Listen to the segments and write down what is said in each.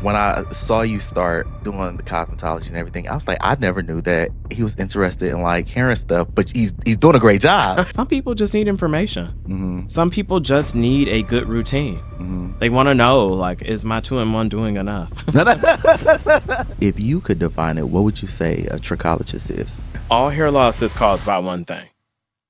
When I saw you start doing the cosmetology and everything, I was like, I never knew that he was interested in like hair and stuff, but he's doing a great job. Some people just need information. hmm Some people just need a good routine. hmm They want to know, like, is my 2-in-1 doing enough? If you could define it, what would you say a trichologist is? All hair loss is caused by one thing,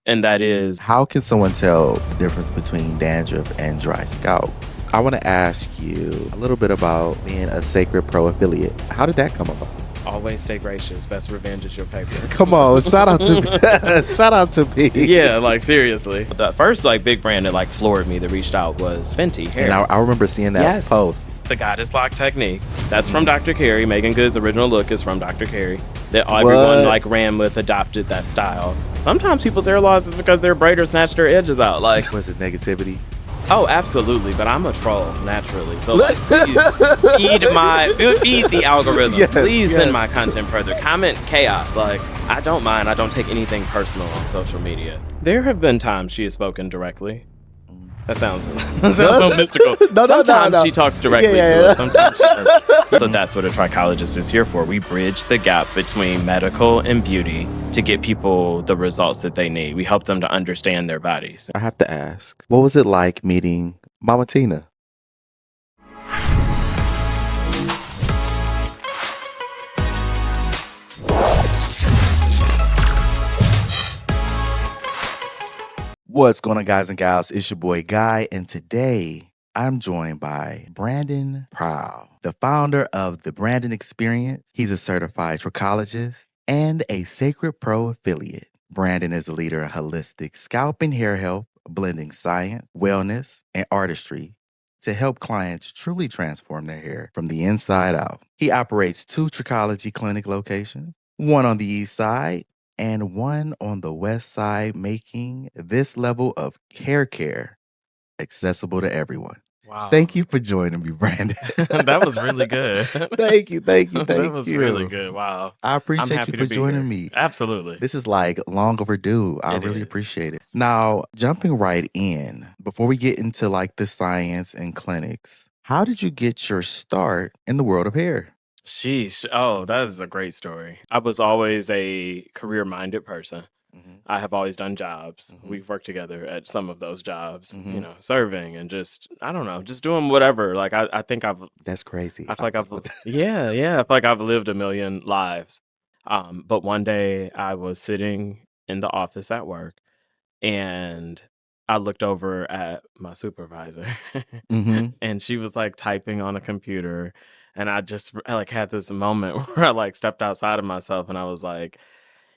and that is How can someone tell the difference between dandruff and dry scalp? I want to ask you a little bit about being a Cecred Pro affiliate. How did that come about? always stay gracious. Best revenge is your paper. Come on, shout out to shout out to me. Yeah, like seriously. The first like big brand that like floored me that reached out was Fenty Hair. And I remember seeing that Yes. post. The Goddess Lock technique. That's from Dr. Carey. Megan Good's original look is from Dr. Carey. That everyone like ran with, adopted that style. Sometimes people's hair loss is because their braider snatched their edges out. Like, Was it negativity? oh, absolutely. But I'm a troll naturally. So like, please feed the algorithm. Yes, Please send yes. my content further. Comment chaos. Like, I don't mind. I don't take anything personal on social media. There have been times she has spoken directly. That sounds so mystical. No, Sometimes she talks directly Yeah. to us. Sometimes she doesn't. So that's what a trichologist is here for. We bridge the gap between medical and beauty to get people the results that they need. We help them to understand their bodies. I have to ask, what was it like meeting Mama Tina? What's going on, guys and gals? It's your boy Guy, and today I'm joined by Brandon Prowell, the founder of the Brandon Experience. He's a certified trichologist and a Cecred Pro affiliate. Brandon is a leader in holistic scalp and hair health, blending science, wellness, and artistry to help clients truly transform their hair from the inside out. He operates 2 Trichology clinic locations, one on the east side and one on the west side, making this level of hair care accessible to everyone. Wow. Thank you for joining me, Brandon. That was really good. Thank you. That was really good. Wow. I I'm appreciate happy you to for be joining here. me. Absolutely. This is like long overdue. I It really is. appreciate it. Now, jumping right in, before we get into like the science and clinics, how did you get your start in the world of hair? Sheesh. Oh, that is a great story. I was always a career-minded person. Mhm, I have always done jobs. mhm, We've worked together at some of those jobs, mhm. serving and just, I don't know, just doing whatever. Like, I think That's crazy. I feel like yeah, I feel like I've lived a million lives. But one day I was sitting in the office at work and I looked over at my supervisor hmm and she was like typing on a computer. And I just like had this moment where I like stepped outside of myself and I was like,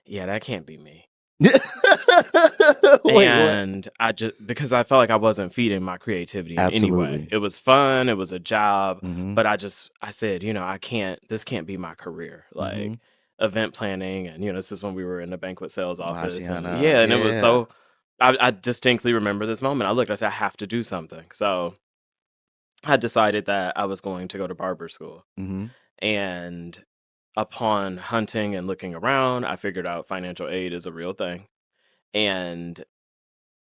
yeah, that can't be me. Wait, what? And I just, because I felt like I wasn't feeding my creativity in any way. Absolutely. It was fun, it was a job, hmm but I said, this can't be my career. hmm Like event planning, and this is when we were in the banquet sales office, and Maggiana. yeah, and it was Yeah. so. I distinctly remember this moment. I looked, I said, I have to do something. So I decided that I was going to go to barber school, hmm and upon hunting and looking around, I figured out financial aid is a real thing, and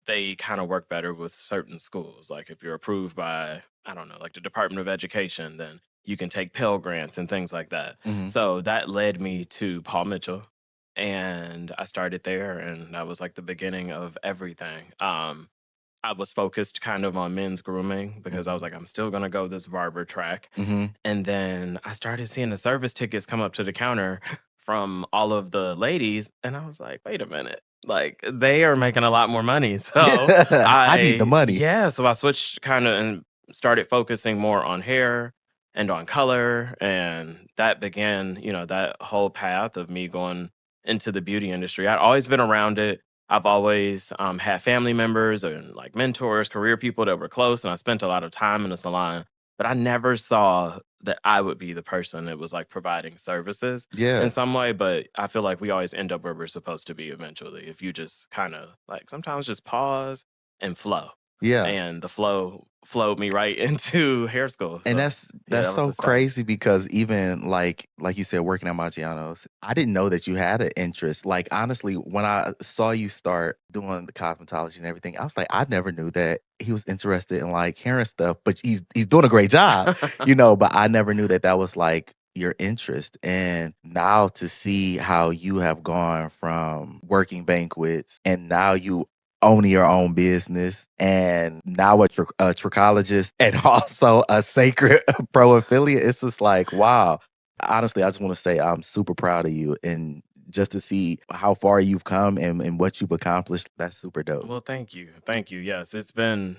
they kind of work better with certain schools. Like if you're approved by, I don't know, like the Department of Education, then you can take Pell Grants and things like that. hmm So that led me to Paul Mitchell. And I started there, and that was like the beginning of everything. I was focused kind of on men's grooming because I was like, I'm still gonna go this barber track. hmm And then I started seeing the service tickets come up to the counter from all of the ladies, and I was like, wait a minute. Like they are making a lot more money. So I need the money. so I switched kind of and started focusing more on hair and on color. And that began, that whole path of me going into the beauty industry. I'd always been around it. I've always had family members and like mentors, career people that were close, and I spent a lot of time in the salon. But I never saw that I would be the person that was like providing services in Yeah. some way. But I feel like we always end up where we're supposed to be eventually if you just kind of like sometimes just pause and flow. Yeah. and the flow flowed me right into hair school. And So yeah, that's that was so the start. crazy because even like you said, working at Maggiano's, I didn't know that you had an interest. Like honestly, when I saw you start doing the cosmetology and everything, I was like, I never knew that he was interested in like hair and stuff. But he's doing a great job, you know. But I never knew that that was like your interest. And now to see how you have gone from working banquets and now you owning your own business and now a trichologist and also a Sacred Pro affiliate. It's just like, wow. Honestly, I just want to say I'm super proud of you and just to see how far you've come and what you've accomplished, that's super dope. Well, thank you. Thank you. Yes, it's been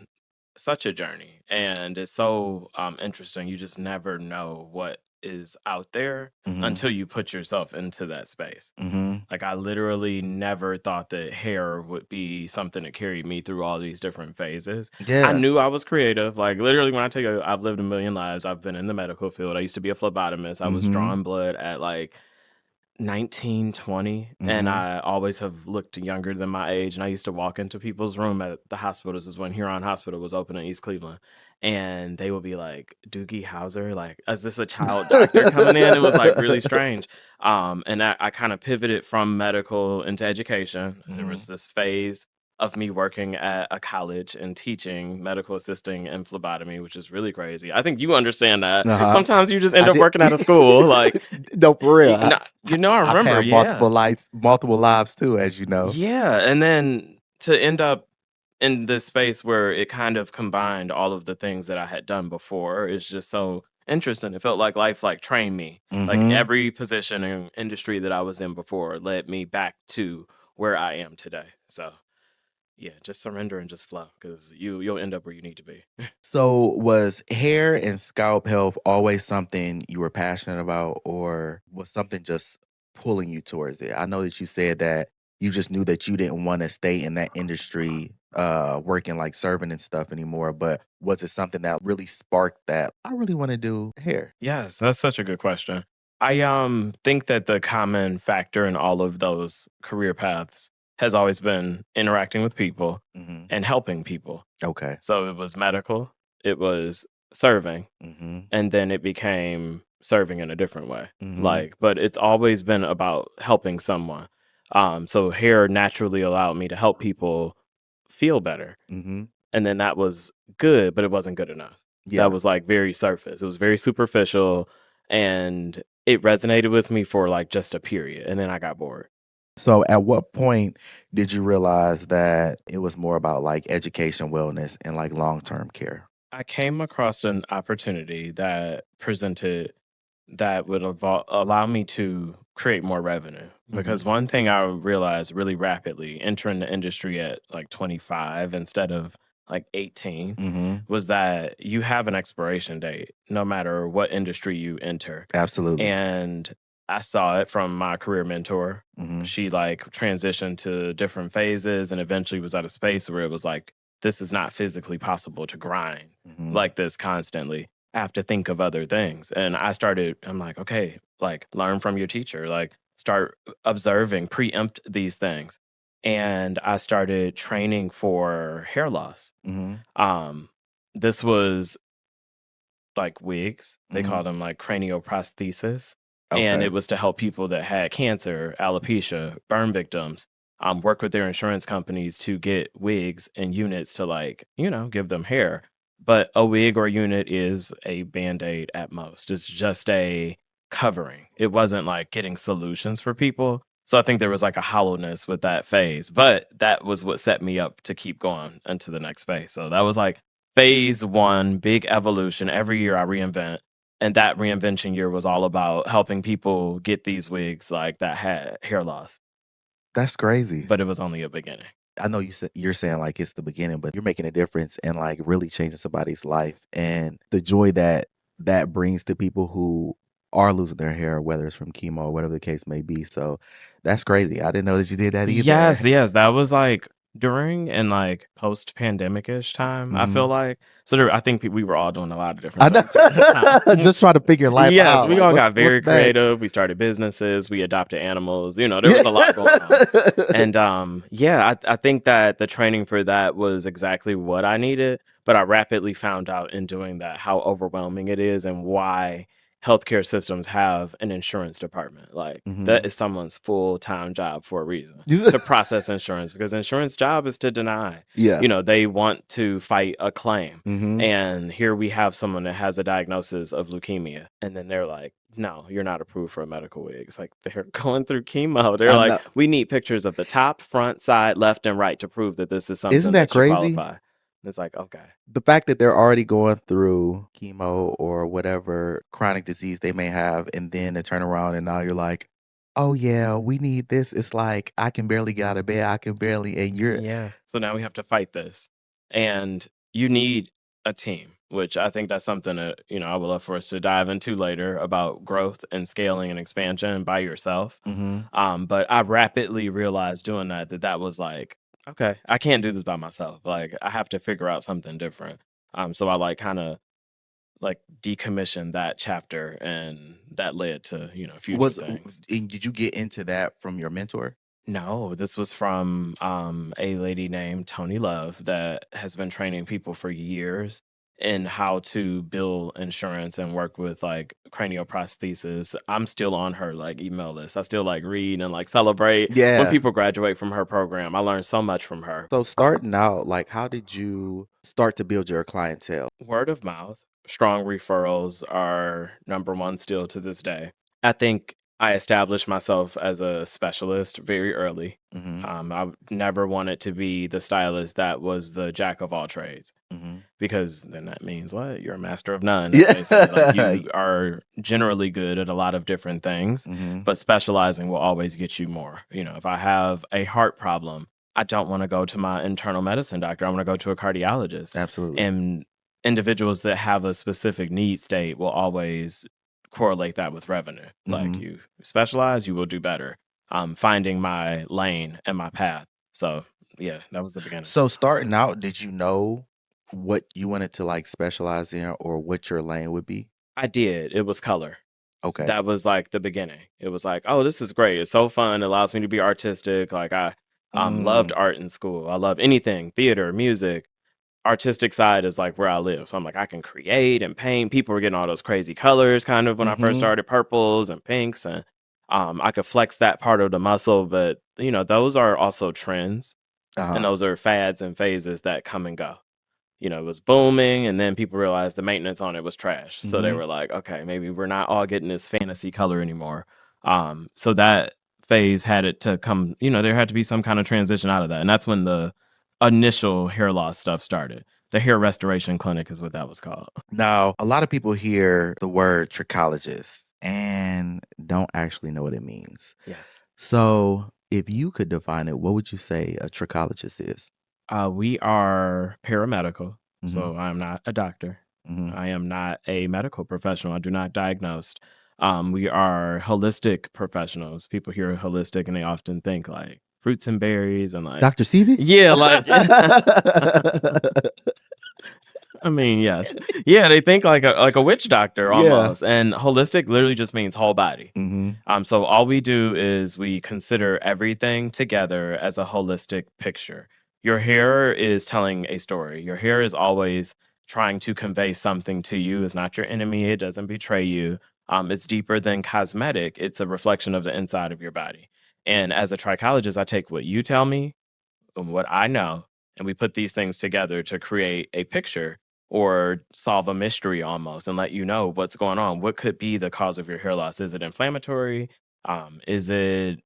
such a journey and it's so interesting. You just never know what is out there Hmm. until you put yourself into that space. Hmm. Like I literally never thought that hair would be something that carried me through all these different phases. I Yeah. knew I was creative. Like literally when I tell you I've lived a million lives, I've been in the medical field. I used to be a phlebotomist. I was Hmm. drawing blood at like 19, 20, and Hmm. I always have looked younger than my age, and I used to walk into people's room at the hospital. This is when Huron Hospital was open in East Cleveland, and they would be like, "Doogie Howser, like, is this a child doctor coming in?" It was, like, really strange, and I kinda pivoted from medical into education. There Hmm. was this phase of me working at a college and teaching medical assisting and phlebotomy, which is really crazy. I think you understand that. Uh-huh. Sometimes you just end I up did. working at a school, like, No, for real. I I've remember, had yeah. multiple lives too, as you know. Yeah, and then to end up in this space where it kind of combined all of the things that I had done before is just so interesting. It felt like life like trained me. Like Hmm. every position and industry that I was in before led me back to where I am today. So yeah, just surrender and just flow because you'll end up where you need to be. So was hair and scalp health always something you were passionate about, or was something just pulling you towards it? I know that you said that you just knew that you didn't want to stay in that industry, working like serving and stuff anymore, but was it something that really sparked that I really want to do hair? Yes, that's such a good question. I think that the common factor in all of those career paths has always been interacting with people Hmm. and helping people. Okay. So it was medical, it was serving, Hmm. and then it became serving in a different way. Hmm. Like, but it's always been about helping someone. So hair naturally allowed me to help people feel better. Hmm. And then that was good, but it wasn't good enough. That Yeah. was like very surface. It was very superficial and it resonated with me for like just a period. And then I got bored. So at what point did you realize that it was more about like education, wellness, and like long-term care? I came across an opportunity that presented that would allow me to create more revenue. Because Mhm. one thing I realized really rapidly entering the industry at like 25 instead of like 18 Mhm. was that you have an expiration date no matter what industry you enter. Absolutely. And I saw it from my career mentor. Mhm. She like transitioned to different phases and eventually was at a space where it was like, this is not physically possible to grind Mhm. like this constantly. I have to think of other things. And I'm like, okay, like learn from your teacher, like start observing, preempt these things. And I started training for hair loss. Mhm. Um, this was like wigs. They Mhm. call them like cranioprosthesis. And Okay. it was to help people that had cancer, alopecia, burn victims, work with their insurance companies to get wigs and units to like, give them hair. But a wig or unit is a band-aid at most. It's just a covering. It wasn't like getting solutions for people. So I think there was like a hollowness with that phase. But that was what set me up to keep going into the next phase. So that was like phase one, big evolution. Every year I reinvent. And that reinvention year was all about helping people get these wigs like that had hair loss, That's crazy. but it was only a beginning. I know you're saying like it's the beginning, but you're making a difference and like really changing somebody's life and the joy that that brings to people who are losing their hair, whether it's from chemo or whatever the case may be. So that's crazy. I didn't know that you did that either. Yes, yes, that was like During and like post pandemic-ish time, I feel Mhm. like. So I think we were all doing a lot of different I know. things during that time. Just trying to figure life Yes, out, we like, all got what's very next? creative. We started businesses, we adopted animals, there Yeah. was a lot going on. And yeah, I think that the training for that was exactly what I needed, but I rapidly found out in doing that how overwhelming it is and why healthcare systems have an insurance department. Like that Mhm. is someone's full-time job for a reason You to process insurance because insurance job is to deny. Yeah. They want to fight a claim. Mhm. And here we have someone that has a diagnosis of leukemia. And then they're like, no, you're not approved for a medical wig. It's like they're going through chemo. They're I like, know. we need pictures of the top, front, side, left, and right to prove that this is Isn't something that that should crazy? qualify. And it's like, okay. The fact that they're already going through chemo or whatever chronic disease they may have, and then they turn around and now you're like, "Oh, yeah, we need this." It's like, I can barely get out of bed, I can barely and you're Yeah. So now we have to fight this. And you need a team, which I think that's something that, I would love for us to dive into later about growth and scaling and expansion by yourself. Mhm. But I rapidly realized doing that that was like, okay, I can't do this by myself. Like I have to figure out something different. So I like kind of like decommissioned that chapter and that led to, future Was things. and did you get into that from your mentor? No, this was from a lady named Tony Love that has been training people for years in how to bill insurance and work with like cranioprosthesis. I'm still on her like email list. I still like read and like celebrate when Yeah. people graduate from her program. I learned so much from her. So starting out, like, how did you start to build your clientele? Word of mouth, strong referrals are number one still to this day. I think I established myself as a specialist very early. Mhm. Never wanted to be the stylist that was the jack of all trades Mhm. because then that means what? You're a master of none, as they say. Like Yeah. you are generally good at a lot of different things, Mhm. but specializing will always get you more. If I have a heart problem, I don't want to go to my internal medicine doctor. I want to go to a cardiologist. Absolutely. And individuals that have a specific need state will always correlate that with revenue. Like Mhm. you specialize, you will do better. Finding my lane and my path. So yeah, that was the beginning. So starting out, did you know what you wanted to, like, specialize in or what your lane would be? I did. It was color. Okay. That was like the beginning. It was like, oh, this is great. It's so fun. It allows me to be artistic. Like I loved Mm. art in school. I love anything, theater, music. Artistic side is like where I live. So I'm like, I can create and paint. People were getting all those crazy colors kind of when I first Mhm. started, purples and pinks. And I could flex that part of the muscle. But, those are also trends and Uh-huh. those are fads and phases that come and go. It was booming, and then people realized the maintenance on it was trash. So they Mhm. were like, okay, maybe we're not all getting this fantasy color anymore. So that phase had it to come, there had to be some kind of transition out of that. And that's when the initial hair loss stuff started. The hair restoration clinic is what that was called. Now, a lot of people hear the word trichologist and don't actually know what it means. Yes. So, if you could define it, what would you say a trichologist is? We are paramedical. Mhm. So I'm not a doctor. Mhm. I am not a medical professional. I do not diagnose. We are holistic professionals. People hear holistic and they often think like fruits and berries and like, Dr. Sebi? yeah, like, I mean, yes. Yeah, they think like a witch doctor Yeah. almost. And holistic literally just means whole body. Mhm. So all we do is we consider everything together as a holistic picture. Your hair is telling a story. Your hair is always trying to convey something to you. It's not your enemy. It doesn't betray you. It's deeper than cosmetic. It's a reflection of the inside of your body. And as a trichologist, I take what you tell me and what I know, and we put these things together to create a picture or solve a mystery almost and let you know what's going on. What could be the cause of your hair loss? Is it inflammatory? Is it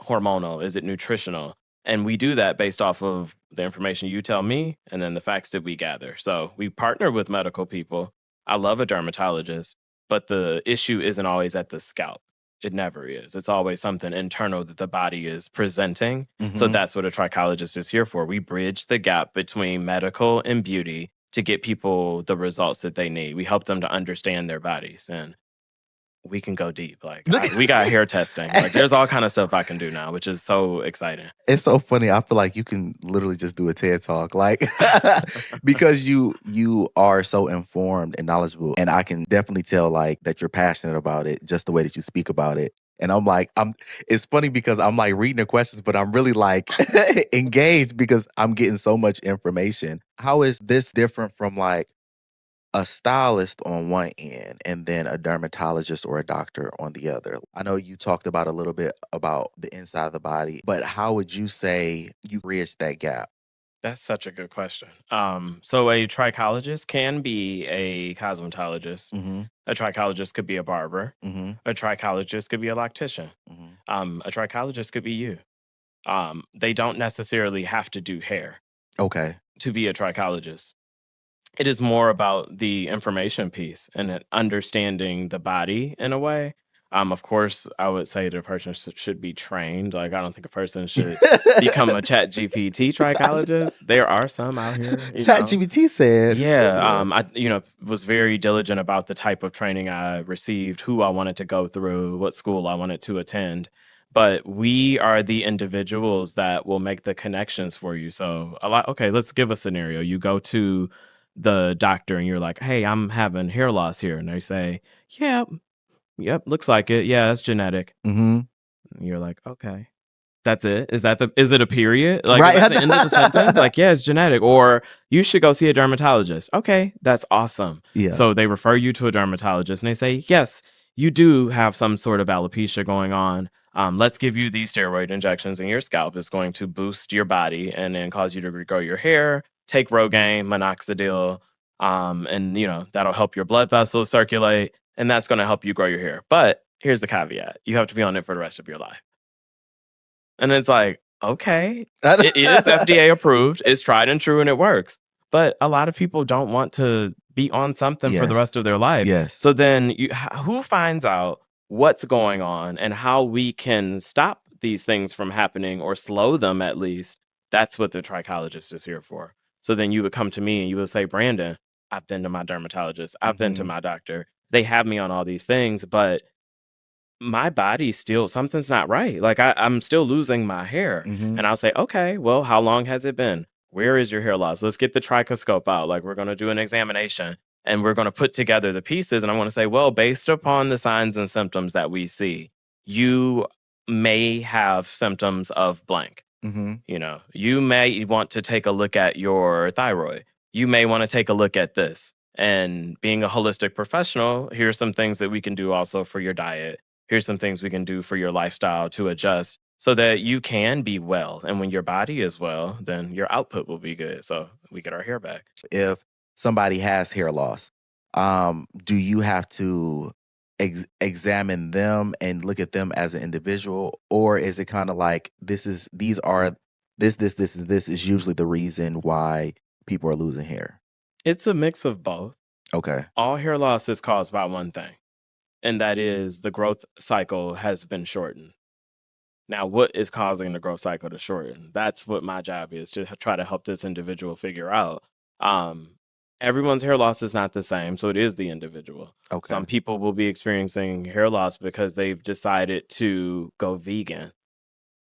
hormonal? Is it nutritional? And we do that based off of the information you tell me and then the facts that we gather. So we partner with medical people. I love a dermatologist, but the issue isn't always at the scalp. It never is. It's always something internal that the body is presenting. So Mhm. that's what a trichologist is here for. We bridge the gap between medical and beauty to get people the results that they need. We help them to understand their bodies. And we can go deep. Like we got hair testing. Like there's all kind of stuff I can do now, which is so exciting. It's so funny. I feel like you can literally just do a TED talk, like because you are so informed and knowledgeable, and I can definitely tell like that you're passionate about it, just the way that you speak about it. And I'm like, it's funny because I'm like reading the questions, but I'm really like engaged because I'm getting so much information. How is this different from like a stylist on one end and then a dermatologist or a doctor on the other? I know you talked about a little bit about the inside of the body, but how would you say you bridge that gap? That's such a good question. So a trichologist can be a cosmetologist. Mm-hmm. A trichologist could be a barber. Mm-hmm. A trichologist could be a loctician. Mm-hmm. A trichologist could be you. They don't necessarily have to do hair Okay. to be a trichologist. It is more about the information piece and understanding the body in a way. Of course, I would say the person should be trained. Like, I don't think a person should become a Chat GPT trichologist. There are some out here, you know. ChatGPT said, Yeah, yeah. I was very diligent about the type of training I received, who I wanted to go through, what school I wanted to attend. But we are the individuals that will make the connections for you. So okay, let's give a scenario. You go to the doctor and you're like, "Hey, I'm having hair loss here," and they say, "Yeah, yep, looks like it. Yeah, that's genetic." Mm-hmm. And you're like, "Okay." That's it? Is it a period? Like, is that Right. the end of the sentence? Like, yeah, it's genetic. Or you should go see a dermatologist. Okay, that's awesome. Yeah. So they refer you to a dermatologist and they say, yes, you do have some sort of alopecia going on. Let's give you these steroid injections in your scalp. It's going to boost your body and then cause you to regrow your hair. Take Rogaine, minoxidil, and that'll help your blood vessels circulate, and that's going to help you grow your hair. But here's the caveat: you have to be on it for the rest of your life. And it's like, okay, it is FDA approved, it's tried and true, and it works. But a lot of people don't want to be on something for the Yes. rest of their life. Yes. So then who finds out what's going on and how we can stop these things from happening or slow them at least? That's what the trichologist is here for. So then you would come to me and you would say, Brandon, I've been to my dermatologist, I've been to Mhm. my doctor. They have me on all these things, but my body still something's not right. Like I'm still losing my hair. Mhm. And I'll say, okay, well, how long has it been? Where is your hair loss? Let's get the trichoscope out. Like we're going to do an examination and we're going to put together the pieces. And I'm going to say, well, based upon the signs and symptoms that we see, you may have symptoms of blank. Mhm. You may want to take a look at your thyroid. You may want to take a look at this. And being a holistic professional, here's some things that we can do also for your diet. Here's some things we can do for your lifestyle to adjust so that you can be well. And when your body is well, then your output will be good. So we get our hair back. If somebody has hair loss, do you have to examine them and look at them as an individual, or is it kind of like this is usually the reason why people are losing hair? It's a mix of both. Okay. All hair loss is caused by one thing, and that is the growth cycle has been shortened. Now, what is causing the growth cycle to shorten? That's what my job is to try to help this individual figure out. Um, Everyone's hair loss is not the same, so it is the individual. Okay. Some people will be experiencing hair loss because they've decided to go vegan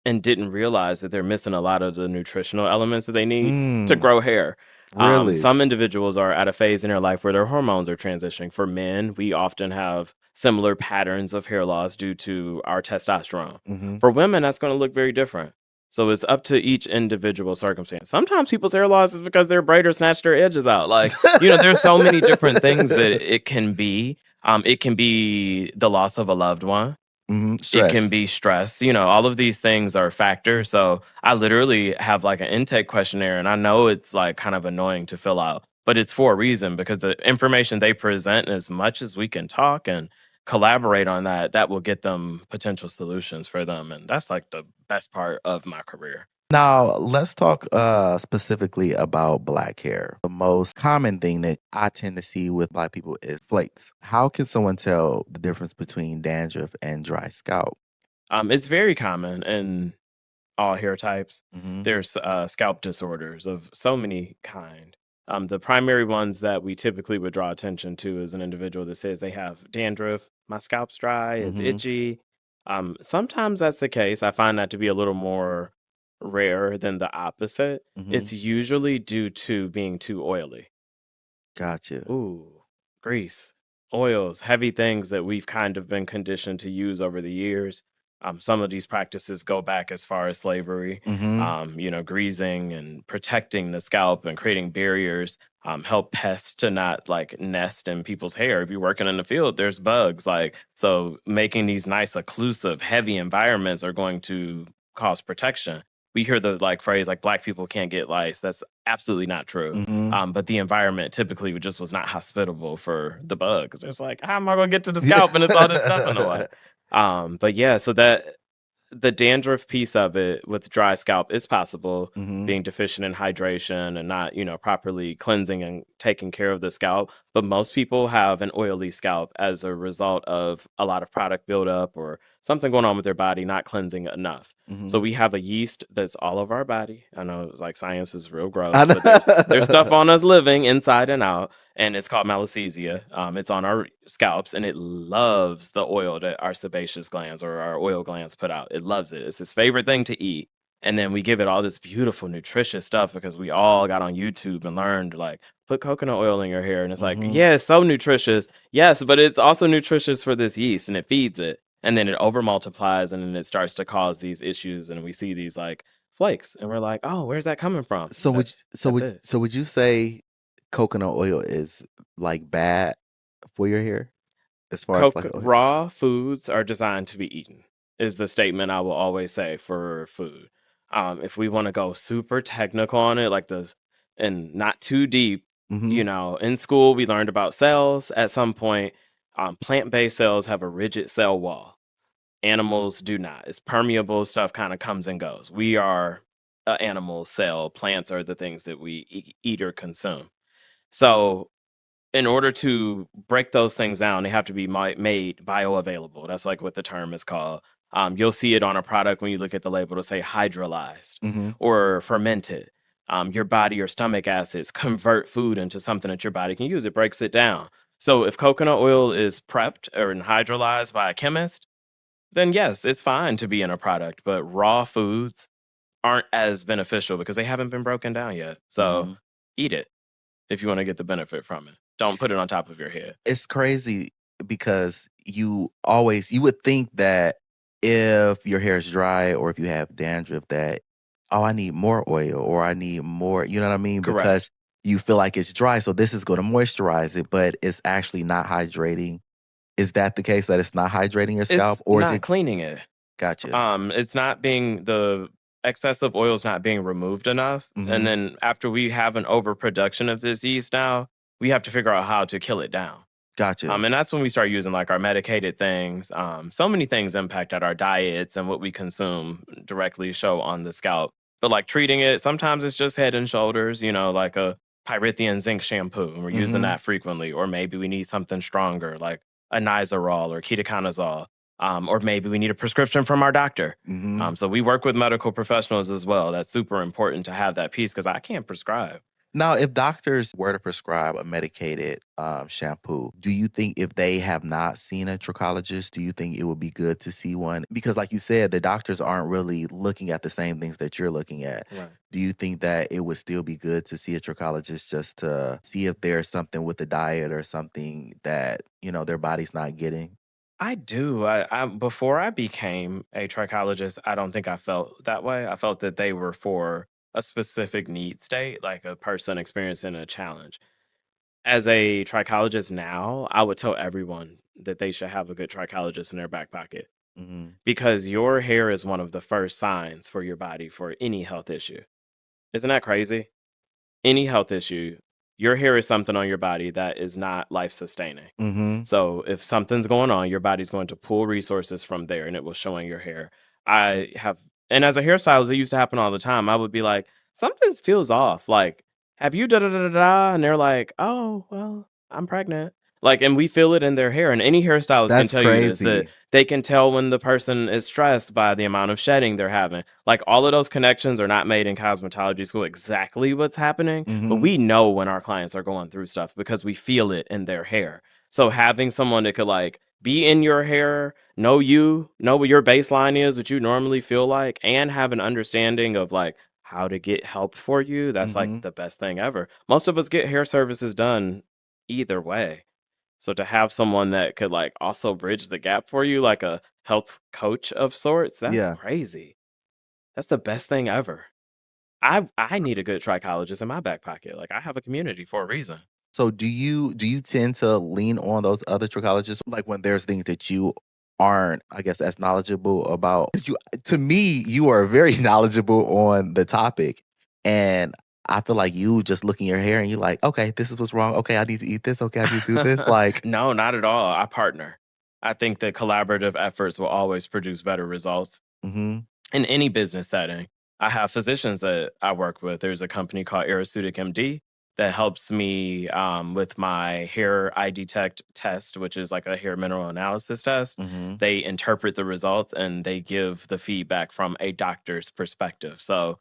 and didn't realize that they're missing a lot of the nutritional elements that they need to Mm, grow hair. really? Some individuals are at a phase in their life where their hormones are transitioning. For men, we often have similar patterns of hair loss due to our testosterone. Mhm. For women, that's going to look very different. So it's up to each individual circumstance. Sometimes people's hair loss is because their braider snatched their edges out. Like, there's so many different things that it can be. It can be the loss of a loved one. Mhm. It can Stress. be stress. All of these things are factors. So I literally have like an intake questionnaire, and I know it's like kind of annoying to fill out, but it's for a reason because the information they present, as much as we can talk and collaborate on that, that will get them potential solutions for them. And that's like the best part of my career. Now, let's talk specifically about black hair. The most common thing that I tend to see with black people is flakes. How can someone tell the difference between dandruff and dry scalp? It's very common in all hair types. Hmm. There's scalp disorders of so many kind. The primary ones that we typically would draw attention to is an individual that says they have dandruff, my scalp's dry, it's Mm-hmm. itchy. Sometimes that's the case. I find that to be a little more rare than the opposite. Mm-hmm. It's usually due to being too oily. Gotcha. Ooh, grease, oils, heavy things that we've kind of been conditioned to use over the years. Some of these practices go back as far as slavery. Mm-hmm. Greasing and protecting the scalp and creating barriers help pests to not like nest in people's hair. If you're working in the field, there's bugs. Like, so making these nice, occlusive, heavy environments are going to cause protection. We hear the like phrase like black people can't get lice. That's absolutely not true. Mm-hmm. But the environment typically just was not hospitable for the bug because it's like, how am I gonna get to the scalp and it's all this stuff in the way? But yeah, so that the dandruff piece of it with dry scalp is possible, Mm-hmm. being deficient in hydration and not, properly cleansing and taking care of the scalp. But most people have an oily scalp as a result of a lot of product buildup or something going on with their body, not cleansing enough. Mm-hmm. So we have a yeast that's all of our body. I know like science is real I gross, but there's stuff know. on us living inside and out, and it's called malassezia. It's on our scalps, and it loves the oil that our sebaceous glands or our oil glands put out. It loves it. It's its favorite thing to eat. And then we give it all this beautiful, nutritious stuff because we all got on YouTube and learned like put coconut oil in your hair. And it's like, Mm-hmm. yeah, it's so nutritious. Yes, but it's also nutritious for this yeast and it feeds it. And then it over multiplies and then it starts to cause these issues. And we see these like flakes and we're like, oh, where's that coming from? So would That's it. so would you say coconut oil is like bad for your hair as far as like oil? Raw foods are designed to be eaten, is the statement I will always say for food. If we want to go super technical on it, like this, and not too deep, Mm-hmm. in school we learned about cells at some point. Plant-based cells have a rigid cell wall. Animals do not. It's permeable, stuff kind of comes and goes. We are an animal cell. Plants are the things that we eat or consume. So in order to break those things down, they have to be made bioavailable. That's like what the term is called. You'll see it on a product when you look at the label. It'll say hydrolyzed Mm-hmm. or fermented. Your body or stomach acids convert food into something that your body can use. It breaks it down. So if coconut oil is prepped or hydrolyzed by a chemist, then yes, it's fine to be in a product. But raw foods aren't as beneficial because they haven't been broken down yet. So Mm-hmm. eat it if you want to get the benefit from it. Don't put it on top of your head. It's crazy because you would think that if your hair is dry or if you have dandruff that, oh, I need more oil or I need more, you know what I mean? Correct. Because you feel like it's dry, so this is going to moisturize it, but it's actually not hydrating. Is that the case that it's not hydrating your scalp, It's or is not it? cleaning it. Gotcha. It's not being the excessive oil is not being removed enough. And Mm-hmm. then after we have an overproduction of this yeast now, we have to figure out how to kill it down. Gotcha. And that's when we start using like our medicated things. So many things impact at our diets and what we consume directly show on the scalp. But like treating it, sometimes it's just head and shoulders, like a pyrithian zinc shampoo, and we're using Mm-hmm. that frequently. Or maybe we need something stronger, like a Nizoral or ketoconazole. Or maybe we need a prescription from our doctor. Mm-hmm. So we work with medical professionals as well. That's super important to have that piece because I can't prescribe. Now, if doctors were to prescribe a medicated shampoo, do you think if they have not seen a trichologist, do you think it would be good to see one? Because, like you said, the doctors aren't really looking at the same things that you're looking at. Right. Do you think that it would still be good to see a trichologist just to see if there's something with the diet or something that, their body's not getting? I do. I before I became a trichologist, I don't think I felt that way. I felt that they were for a specific need state, like a person experiencing a challenge. As a trichologist now, I would tell everyone that they should have a good trichologist in their back pocket Mm-hmm. because your hair is one of the first signs for your body for any health issue. Isn't that crazy? Any health issue, your hair is something on your body that is not life sustaining. Mm-hmm. So if something's going on, your body's going to pull resources from there and it will show in your hair. I have, and as a hairstylist, it used to happen all the time. I would be like, something feels off. Like, have you da da da da da? And they're like, oh, well, I'm pregnant. Like, and we feel it in their hair. And any hairstylist can That's tell you this that crazy. They can tell when the person is stressed by the amount of shedding they're having. Like, all of those connections are not made in cosmetology school exactly what's happening, but Mm-hmm. we know when our clients are going through stuff because we feel it in their hair. So having someone that could like be in your hair, know you, know what your baseline is, what you normally feel like, and have an understanding of like how to get help for you, that's like Mm-hmm. the best thing ever. Most of us get hair services done either way. So to have someone that could like also bridge the gap for you, like a health coach of sorts, that's Yeah. crazy. That's the best thing ever. I need a good trichologist in my back pocket. Like, I have a community for a reason. So do you tend to lean on those other trichologists, like when there's things that you aren't, I guess, as knowledgeable about? 'Cause to me, you are very knowledgeable on the topic, and I feel like you just look in your hair and you're like, okay, this is what's wrong. Okay, I need to eat this. Okay, I need to do this. Like, No, not at all. I partner. I think that collaborative efforts will always produce better results mm-hmm, in any business setting. I have physicians that I work with. There's a company called Aeroseutic MD that helps me with my hair eye detect test, which is like a hair mineral analysis test. mm-hmm, They interpret the results and they give the feedback from a doctor's perspective. So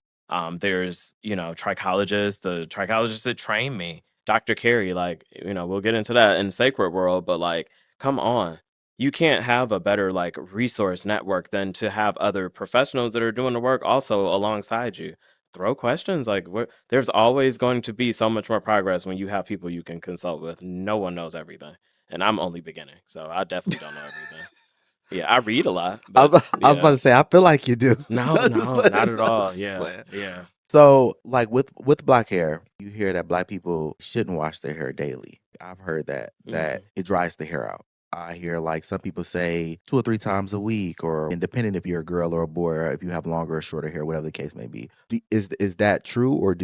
there's, trichologists, the trichologists that train me, Dr. Carey, like, we'll get into that in Sacred World, but like, come on, you can't have a better like resource network than to have other professionals that are doing the work also alongside you. Throw questions like, there's always going to be so much more progress when you have people you can consult with. No one knows everything, and I'm only beginning, so I definitely don't know everything. Yeah, I read a lot, I, but I was about yeah. to say, I feel like you do. No, No, just no, not saying, at no, all. just Yeah, saying. yeah. So, like with black hair, you hear that black people shouldn't wash their hair daily. I've heard that Mhm. it dries the hair out. I hear like some people say 2 or 3 times a week, or independent if you're a girl or a boy, or if you have longer or shorter hair, whatever the case may be. Is that true, or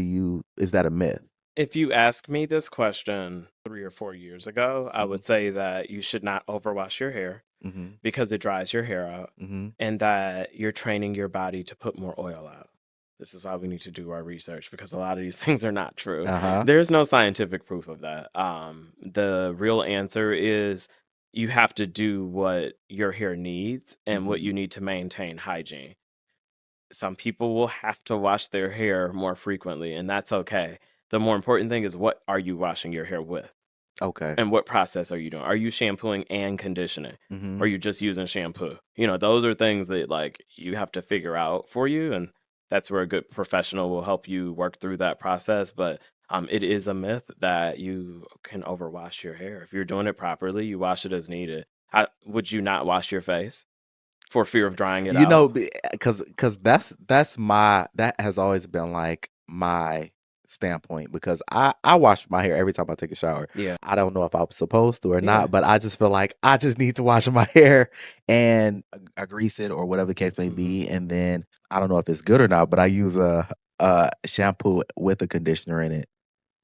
is that a myth? If you asked me this question 3 or 4 years ago, I Mm-hmm. would say that you should not overwash your hair Mm-hmm. because it dries your hair out, Mm-hmm. and that you're training your body to put more oil out. This is why we need to do our research because a lot of these things are not true. Uh huh. There's no scientific proof of that. The real answer is you have to do what your hair needs and what Mm-hmm. you need to maintain hygiene. Some people will have to wash their hair more frequently, and that's okay. The more important thing is, what are you washing your hair with? Okay. And what process are you doing? Are you shampooing and conditioning? Mm-hmm. Or are you just using shampoo? Those are things that like you have to figure out for you. And that's where a good professional will help you work through that process. But it is a myth that you can overwash your hair. If you're doing it properly, you wash it as needed. Would you not wash your face for fear of drying it You out? know, because that has always been like my standpoint, because I wash my hair every time I take a shower. Yeah. I don't know if I'm supposed to or Yeah. not, but I just feel like I just need to wash my hair and I grease it or whatever the case may Hmm. be, and then I don't know if it's good or not, but I use a shampoo with a conditioner in it.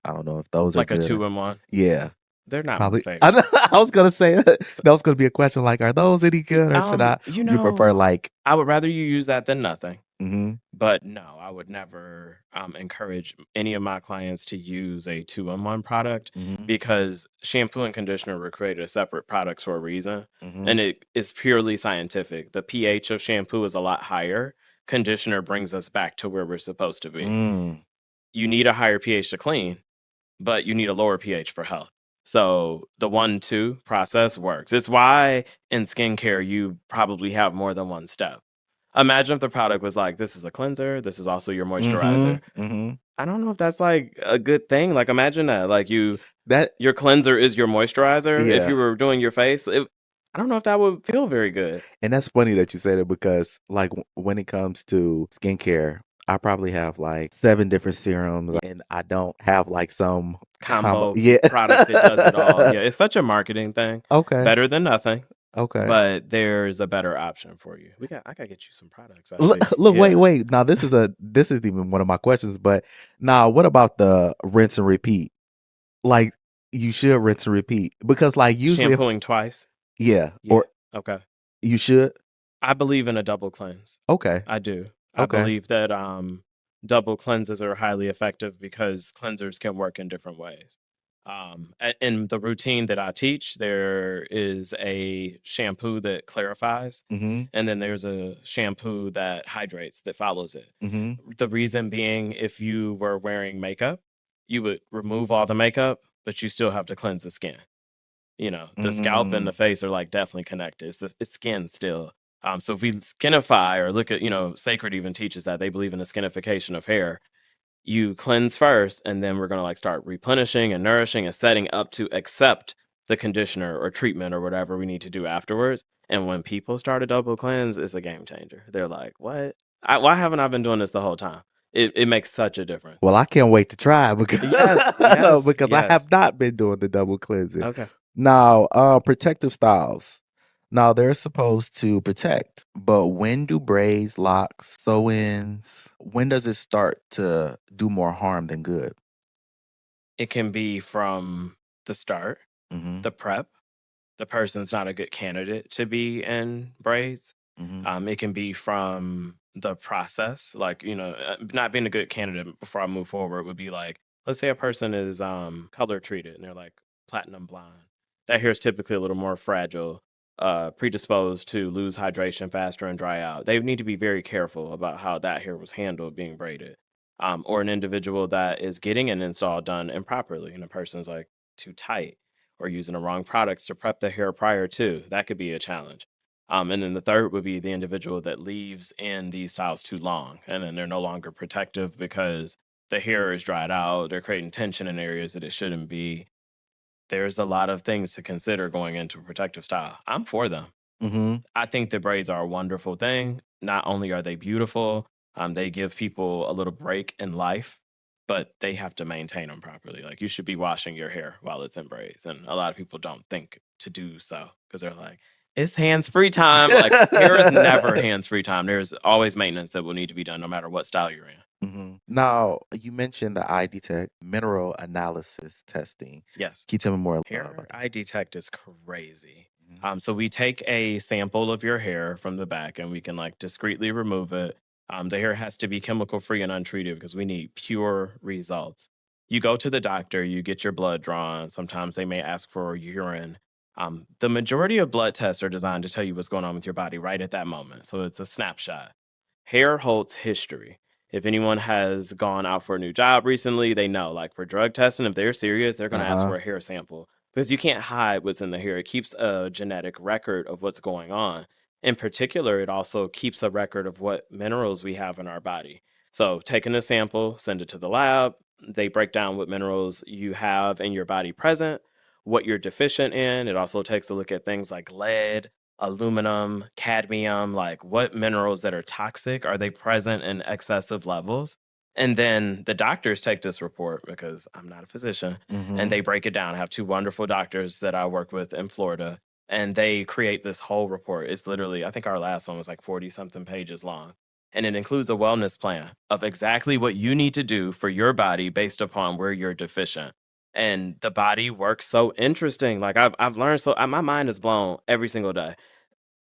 I don't know if those are Like a good. 2-in-1. Yeah, They're not my probably. I know, favorite. I was gonna say that was gonna be a question like, are those any Y good, or should I? you You prefer know, like? I would rather you use that than nothing. Mhm. But no, I would never encourage any of my clients to use a 2-in-1 product Mhm, because shampoo and conditioner were created as separate products for a reason. And mhm. it is purely scientific. The pH of shampoo is a lot higher. Conditioner brings us back to where we're supposed to be. Mm. You need a higher pH to clean, but you need a lower pH for health. So the 1-2 process works. It's why in skincare you probably have more than one step. Imagine if the product was like, this is a cleanser, this is also your moisturizer. Mhm, mhm. I don't know if that's like a good thing. Like, imagine that. Like, That your cleanser is your moisturizer. If yeah, you were doing your face, I don't know if that would feel very good. and that's funny that you say that, because, like, when it comes to skincare, I probably have, like, 7 different serums, Yeah. and I don't have, like, some combo. Combo Yeah. product that does it all. Yeah, it's such a marketing thing. Okay, Better than nothing, okay. but there's a better option for you. I gotta get you some products. I Look, see. look, wait, Yeah. wait. Now this is even one of my questions, but now what about the rinse and repeat? Like, you should rinse and repeat, because, like, usually if Shampooing twice. yeah, Yeah. or Okay. you should? I believe in a double cleanse. Okay, I do. I okay. believe that double cleanses are highly effective because cleansers can work in different ways. In the routine that I teach, there is a shampoo that clarifies, Mm-hmm. and then there's a shampoo that hydrates that follows it. Mm-hmm. The reason being, if you were wearing makeup, you would remove all the makeup, but you still have to cleanse the skin. The scalp and the Mm. face are like definitely connected. It's skin still. So if we skinify or look at, Cecred even teaches that they believe in the skinification of hair. You cleanse first, and then we're gonna like start replenishing and nourishing and setting up to accept the conditioner or treatment or whatever we need to do afterwards. And when people start a double cleanse, it's a game changer. They're like, "What? Why haven't I been doing this the whole time?" It makes such a difference. Well, I can't wait to try because Yes, yes, because I have yes. not been doing the double cleansing. Okay. Now, protective styles. Now they're supposed to protect, but when do braids, locks, sew-ins, when does it start to do more harm than good? It can be from the start, Mm-hmm. the prep. The person's not a good candidate to be in braids. Mm-hmm. It can be from the process, like, not being a good candidate before I move forward would be like, let's say a person is color treated and they're like platinum blonde. That hair is typically a little more fragile, predisposed to lose hydration faster and dry out. They need to be very careful about how that hair was handled being braided. Or an individual that is getting an install done improperly and the person's like too tight or using the wrong products to prep the hair prior to. That could be a challenge. And then the third would be the individual that leaves in these styles too long, and then they're no longer protective because the hair is dried out. They're creating tension in areas that it shouldn't be. There's a lot of things to consider going into a protective style. I'm for them. Mm-hmm. I think that braids are a wonderful thing. Not only are they beautiful, they give people a little break in life, but they have to maintain them properly. Like you should be washing your hair while it's in braids, and a lot of people don't think to do so because they're like, "It's hands-free time." Like hair is never hands-free time. There's always maintenance that will need to be done, no matter what style you're in. Mm-hmm. Now, you mentioned the eye detect mineral analysis testing. Yes. Can you tell me more about Hair that? eye detect is crazy. Mhm. So we take a sample of your hair from the back and we can like discreetly remove it. The hair has to be chemical free and untreated because we need pure results. You go to the doctor, you get your blood drawn. Sometimes they may ask for urine. The majority of blood tests are designed to tell you what's going on with your body right at that moment. So it's a snapshot. Hair holds history. If anyone has gone out for a new job recently, they know, like for drug testing, if they're serious, they're going to ask Uh-huh. for a hair sample because you can't hide what's in the hair. It keeps a genetic record of what's going on. In particular, it also keeps a record of what minerals we have in our body. So, taking a sample, send it to the lab. They break down what minerals you have in your body present, what you're deficient in. It also takes a look at things like lead, aluminum, cadmium, like what minerals that are toxic are they present in excessive levels? And then the doctors take this report because I'm not a physician and Mm-hmm. they break it down. I have two wonderful doctors that I work with in Florida and they create this whole report. It's literally, I think our last one was like 40 something pages long. And it includes a wellness plan of exactly what you need to do for your body based upon where you're deficient. And the body works so interesting. Like I've learned so my mind is blown every single day.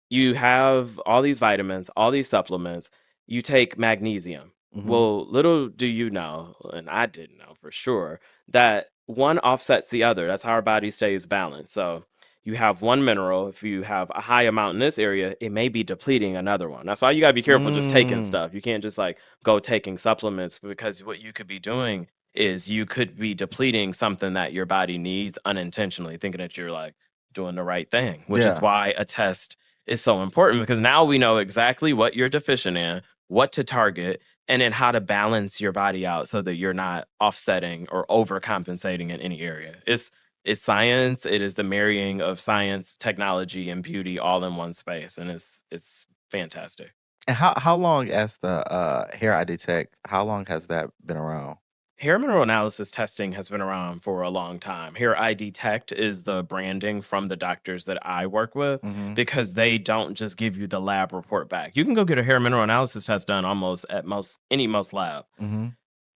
You have all these vitamins, all these supplements. You take magnesium. Mm-hmm. Well, little do you know, and I didn't know for sure, that one offsets the other. That's how our body stays balanced. So you have one mineral. If you have a high amount in this area, it may be depleting another one. That's why you got to be careful just taking Mm. stuff. You can't just like go taking supplements because what you could be doing is you could be depleting something that your body needs unintentionally, thinking that you're like doing the right thing, which is Yeah. why a test is so important because now we know exactly what you're deficient in, what to target, and then how to balance your body out so that you're not offsetting or overcompensating in any area. It's science. It is the marrying of science, technology, and beauty all in one space, and it's fantastic. And how long as the hair eye detect, how long has that been around? Hair mineral analysis testing has been around for a long time. Hair ID Tech is the branding from the doctors that I work with Mm-hmm. because they don't just give you the lab report back. You can go get a hair mineral analysis test done almost at most lab, Mm-hmm.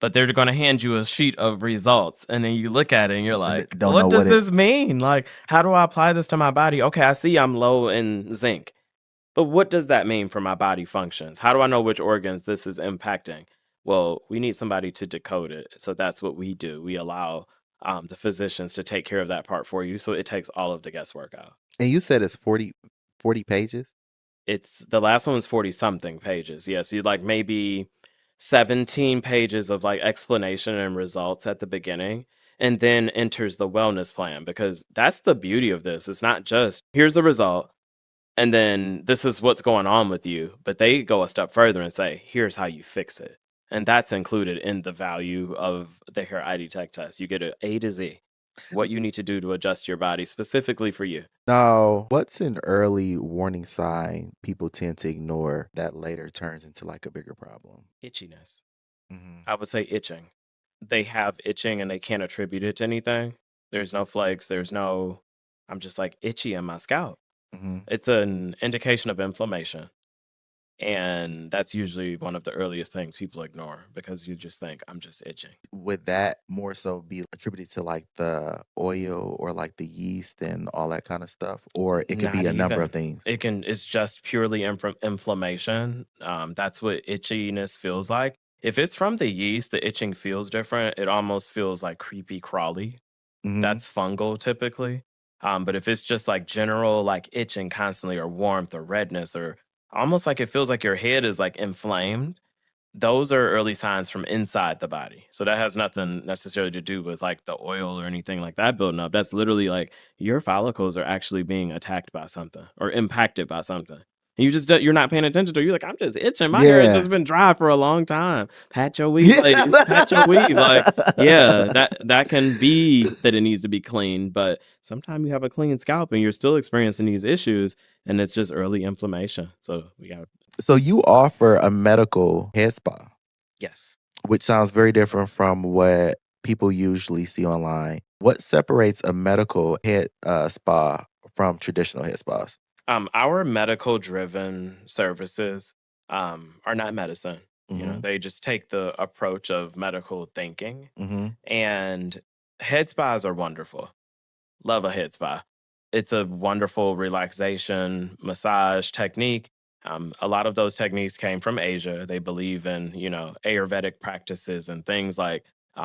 but they're going to hand you a sheet of results and then you look at it and you're And like, don't know "What does what it. this mean? Like, how do I apply this to my body? Okay, I see I'm low in zinc. But what does that mean for my body functions? How do I know which organs this is impacting? Well, we need somebody to decode it. So that's what we do. We allow the physicians to take care of that part for you. So it takes all of the guesswork out. And you said it's 40 pages? It's the last one was 40 something pages. Yeah, so you'd like maybe 17 pages of like explanation and results at the beginning, and then enters the wellness plan, because that's the beauty of this. It's not just here's the result and then this is what's going on with you, but they go a step further and say, here's how you fix it. And that's included in the value of the hair ID tech test. You get an A to Z, what you need to do to adjust your body specifically for you. Now, what's an early warning sign people tend to ignore that later turns into like a bigger problem? Itchiness. Hmm. I would say itching. They have itching and they can't attribute it to anything. There's no flakes. There's no, I'm just like itchy in my scalp. Hmm. It's an indication of inflammation. And that's usually one of the earliest things people ignore because you just think, I'm just itching. Would that more so be attributed to like the oil or like the yeast and all that kind of stuff? Or it could be Not a number of even. things? It's just purely inflammation. That's what itchiness feels like. If it's from the yeast, the itching feels different. It almost feels like creepy crawly. Hmm. That's fungal typically. But if it's just like general like itching constantly or warmth or redness or almost like it feels like your head is like inflamed, those are early signs from inside the body. So that has nothing necessarily to do with like the oil or anything like that building up. That's literally like your follicles are actually being attacked by something or impacted by something. And you're not paying attention to it. You're like, I'm just itching. My hair has Yeah. just been dry for a long time. Pat your weave. Like Yeah. it's pat your weave. Like, yeah, that can be that it needs to be cleaned, but sometimes you have a clean scalp and you're still experiencing these issues and it's just early inflammation. So we got So you offer a medical head spa, yes. which sounds very different from what people usually see online. What separates a medical head spa from traditional head spas? Our medical driven services are not medicine. You know, Hmm. they just take the approach of medical thinking, Hmm. and head spas are wonderful. Love a head spa. It's a wonderful relaxation massage technique. A lot of those techniques came from Asia. They believe in, Ayurvedic practices and things like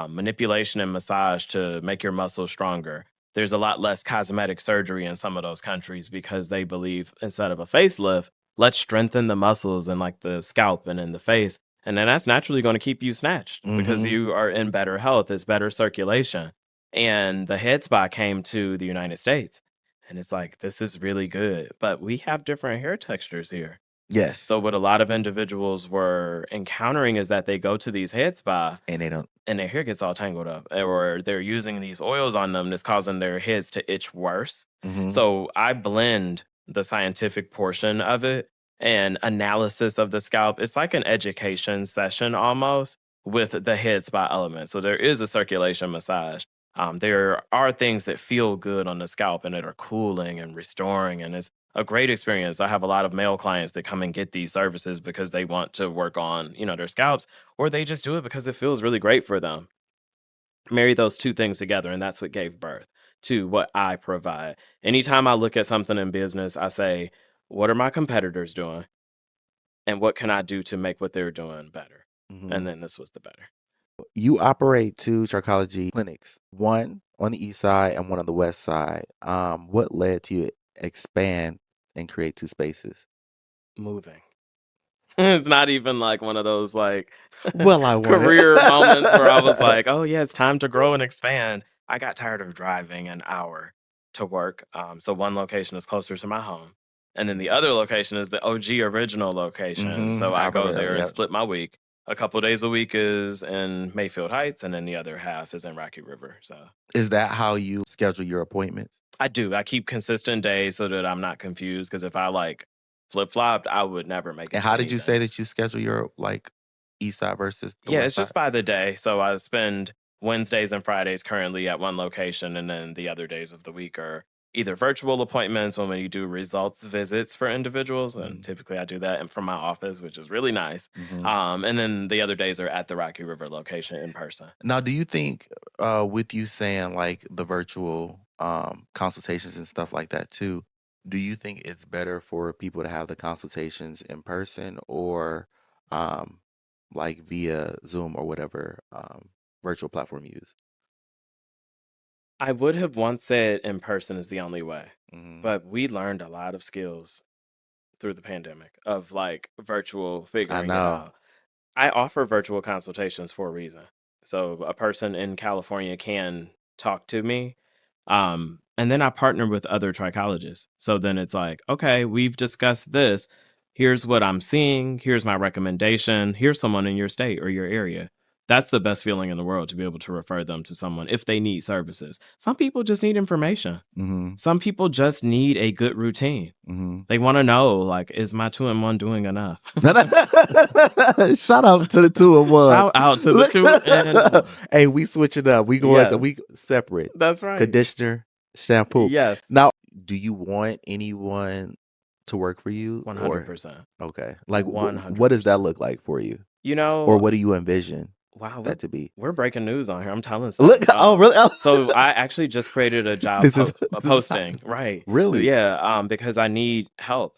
manipulation and massage to make your muscles stronger. There's a lot less cosmetic surgery in some of those countries because they believe instead of a facelift, let's strengthen the muscles and like the scalp and in the face. And then that's naturally going to keep you snatched because Hmm. you are in better health. It's better circulation, and the head spa came to the United States. And it's like, this is really good. But we have different hair textures here. Yes. So what a lot of individuals were encountering is that they go to these head spa And they don't. and their hair gets all tangled up, or they're using these oils on them that's causing their heads to itch worse. Hmm. So I blend the scientific portion of it and analysis of the scalp. It's like an education session almost with the head spa element. So there is a circulation massage. There are things that feel good on the scalp and that are cooling and restoring, and it's a great experience. I have a lot of male clients that come and get these services because they want to work on, their scalps, or they just do it because it feels really great for them. Marry those two things together, and that's what gave birth to what I provide. Anytime I look at something in business, I say, what are my competitors doing? And what can I do to make what they're doing better? Hmm. And then this was the better. You operate two trichology clinics, one on the east side and one on the west side. What led to you expand and create two spaces? Moving. It's not even like one of those like Well, I want career moments where I was to. like, "Oh yeah, it's time to grow and expand." I got tired of driving an hour to work. So one location is closer to my home, and then the other location is the OG original location. Hmm. So I go Alpharetta, there and yeah. split my week. A couple days a week is in Mayfield Heights, and then the other half is in Rocky River. So Is that how you schedule your appointments? I do. I keep consistent days so that I'm not confused. Because if I like flip flopped, I would never make it And to how did you say anything. that you schedule your like east side versus the Yeah, west it's side? just by the day. So I spend Wednesdays and Fridays currently at one location, and then the other days of the week are either virtual appointments when we do results visits for individuals, and Mm-hmm. typically I do that from my office, which is really nice. Mm-hmm. And then the other days are at the Rocky River location in person. Now, do you think, with you saying like the virtual consultations and stuff like that too, do you think it's better for people to have the consultations in person or um, like via Zoom or whatever virtual platform you use? I would have once said in person is the only way, Mhm. but we learned a lot of skills through the pandemic of like virtual I figuring it know. out. I offer virtual consultations for a reason. So a person in California can talk to me. And then I partner with other trichologists. So then it's like, okay, we've discussed this. Here's what I'm seeing. Here's my recommendation. Here's someone in your state or your area. That's the best feeling in the world to be able to refer them to someone if they need services. Some people just need information. Mhm. Some people just need a good routine. Mhm. They want to know, like, is my 2-in-1 doing enough? Shout out to the 2-in-1s. Shout out to the 2-in-1. Hey, we switching up. We going to we Yes, separate. that's right. Conditioner, shampoo. Yes, Now, do you want anyone to work for you or 100%. okay? Like what does 100%. that look like for you? You Or know, what do you envision wow, that to be? we're breaking news on here. I'm telling stuff. Look, oh really? Oh. So I actually just created a job This is a this is hot. posting, right? Really? Yeah, because I need help.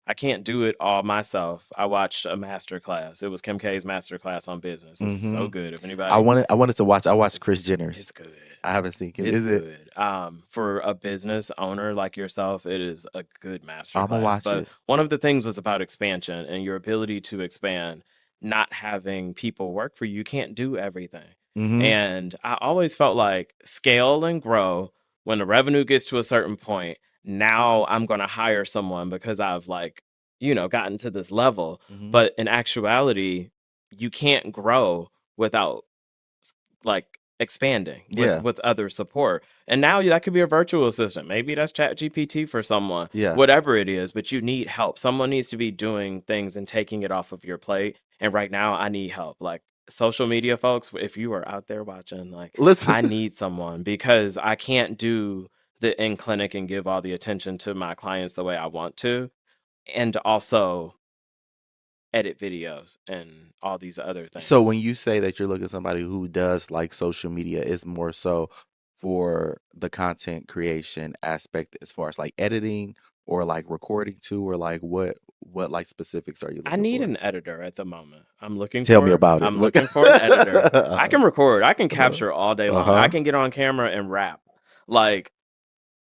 I can't do it all myself. I watched a master class. It was Kim K's master class on business. It's so Mhm. good. If I anybody, wanted to watch. I watched it's Chris Jenner's. it's good. I haven't seen it. It's Is it? good. For a business owner like yourself, it is a good master I'm gonna class. watch But it. one of the things was about expansion and your ability to expand, not having people work for you. You can't do everything. Mhm. And I always felt like scale and grow when the revenue gets to a certain point. Now I'm going to hire someone because I've like, gotten to this level. Mhm. But in actuality, you can't grow without like expanding Yeah. with other support. And now that could be a virtual assistant. Maybe that's Chat GPT for someone, Yeah. whatever it is, but you need help. Someone needs to be doing things and taking it off of your plate. And right now I need help. Like social media folks, if you are out there watching, like Listen. I need someone because I can't do the in clinic and give all the attention to my clients the way I want to. And also edit videos and all these other So things. when you say that you're looking at somebody who does like social media, is more so for the content creation aspect as far as like editing or like recording too, or like what like specifics are you I looking need for? an editor at the moment. Tell me about it. I'm Look. looking for an editor. I Uh-huh. can record, I can Uh-huh. capture all day long. I Uh-huh. can get on camera and rap. Like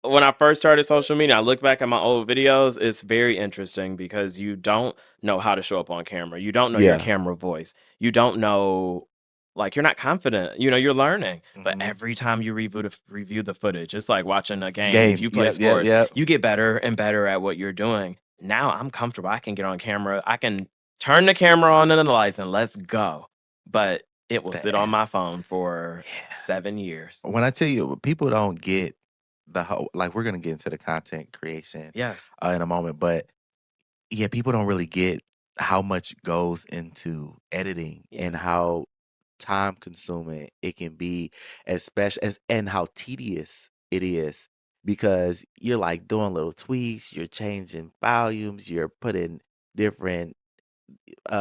when I first started social media, I look back at my old videos, it's very interesting because you don't know how to show up on camera. You don't know your Yeah. camera voice. You don't know like you're not confident. You're learning. But Mhm. every time you review the footage, it's like watching a game. If Game. you play Yep, yep, sports, yep. you get better and better at what you're doing. Now I'm comfortable. I can get on camera. I can turn the camera on and the lights and let's go. But it will sit on That- my phone for yeah. 7 years. When I tell you, people don't get the whole like we're gonna get into the content creation Yes. in a moment, but yeah, people don't really get how much goes into editing and Yes. how time consuming it can be, especially as and how tedious it is because you're like doing little tweaks, you're changing volumes, you're putting different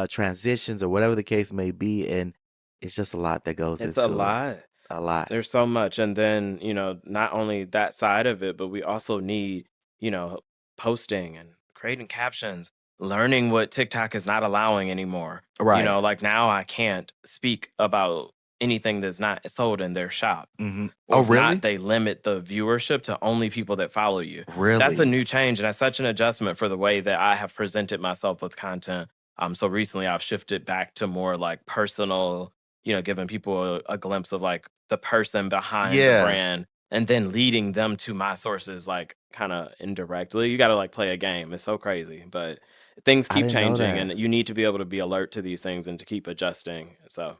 transitions or whatever the case may be, and it's just a lot that goes It's a into it. lot. A lot. There's so much. And then, not only that side of it, but we also need, you know, posting and creating captions, learning what TikTok is not allowing anymore. Right. Like now I can't speak about anything that's not sold in their shop. Hmm. Or Oh, if not, really? they limit the viewership to only people that follow you. That's a Really? new change. And that's such an adjustment for the way that I have presented myself with content. So recently I've shifted back to more like personal, giving people a glimpse of like the person behind the Yeah. brand and then leading them to my sources, like kind of indirectly. You got to like play a game. It's so crazy, but things I keep didn't know changing that. and you need to be able to be alert to these things and to keep adjusting. So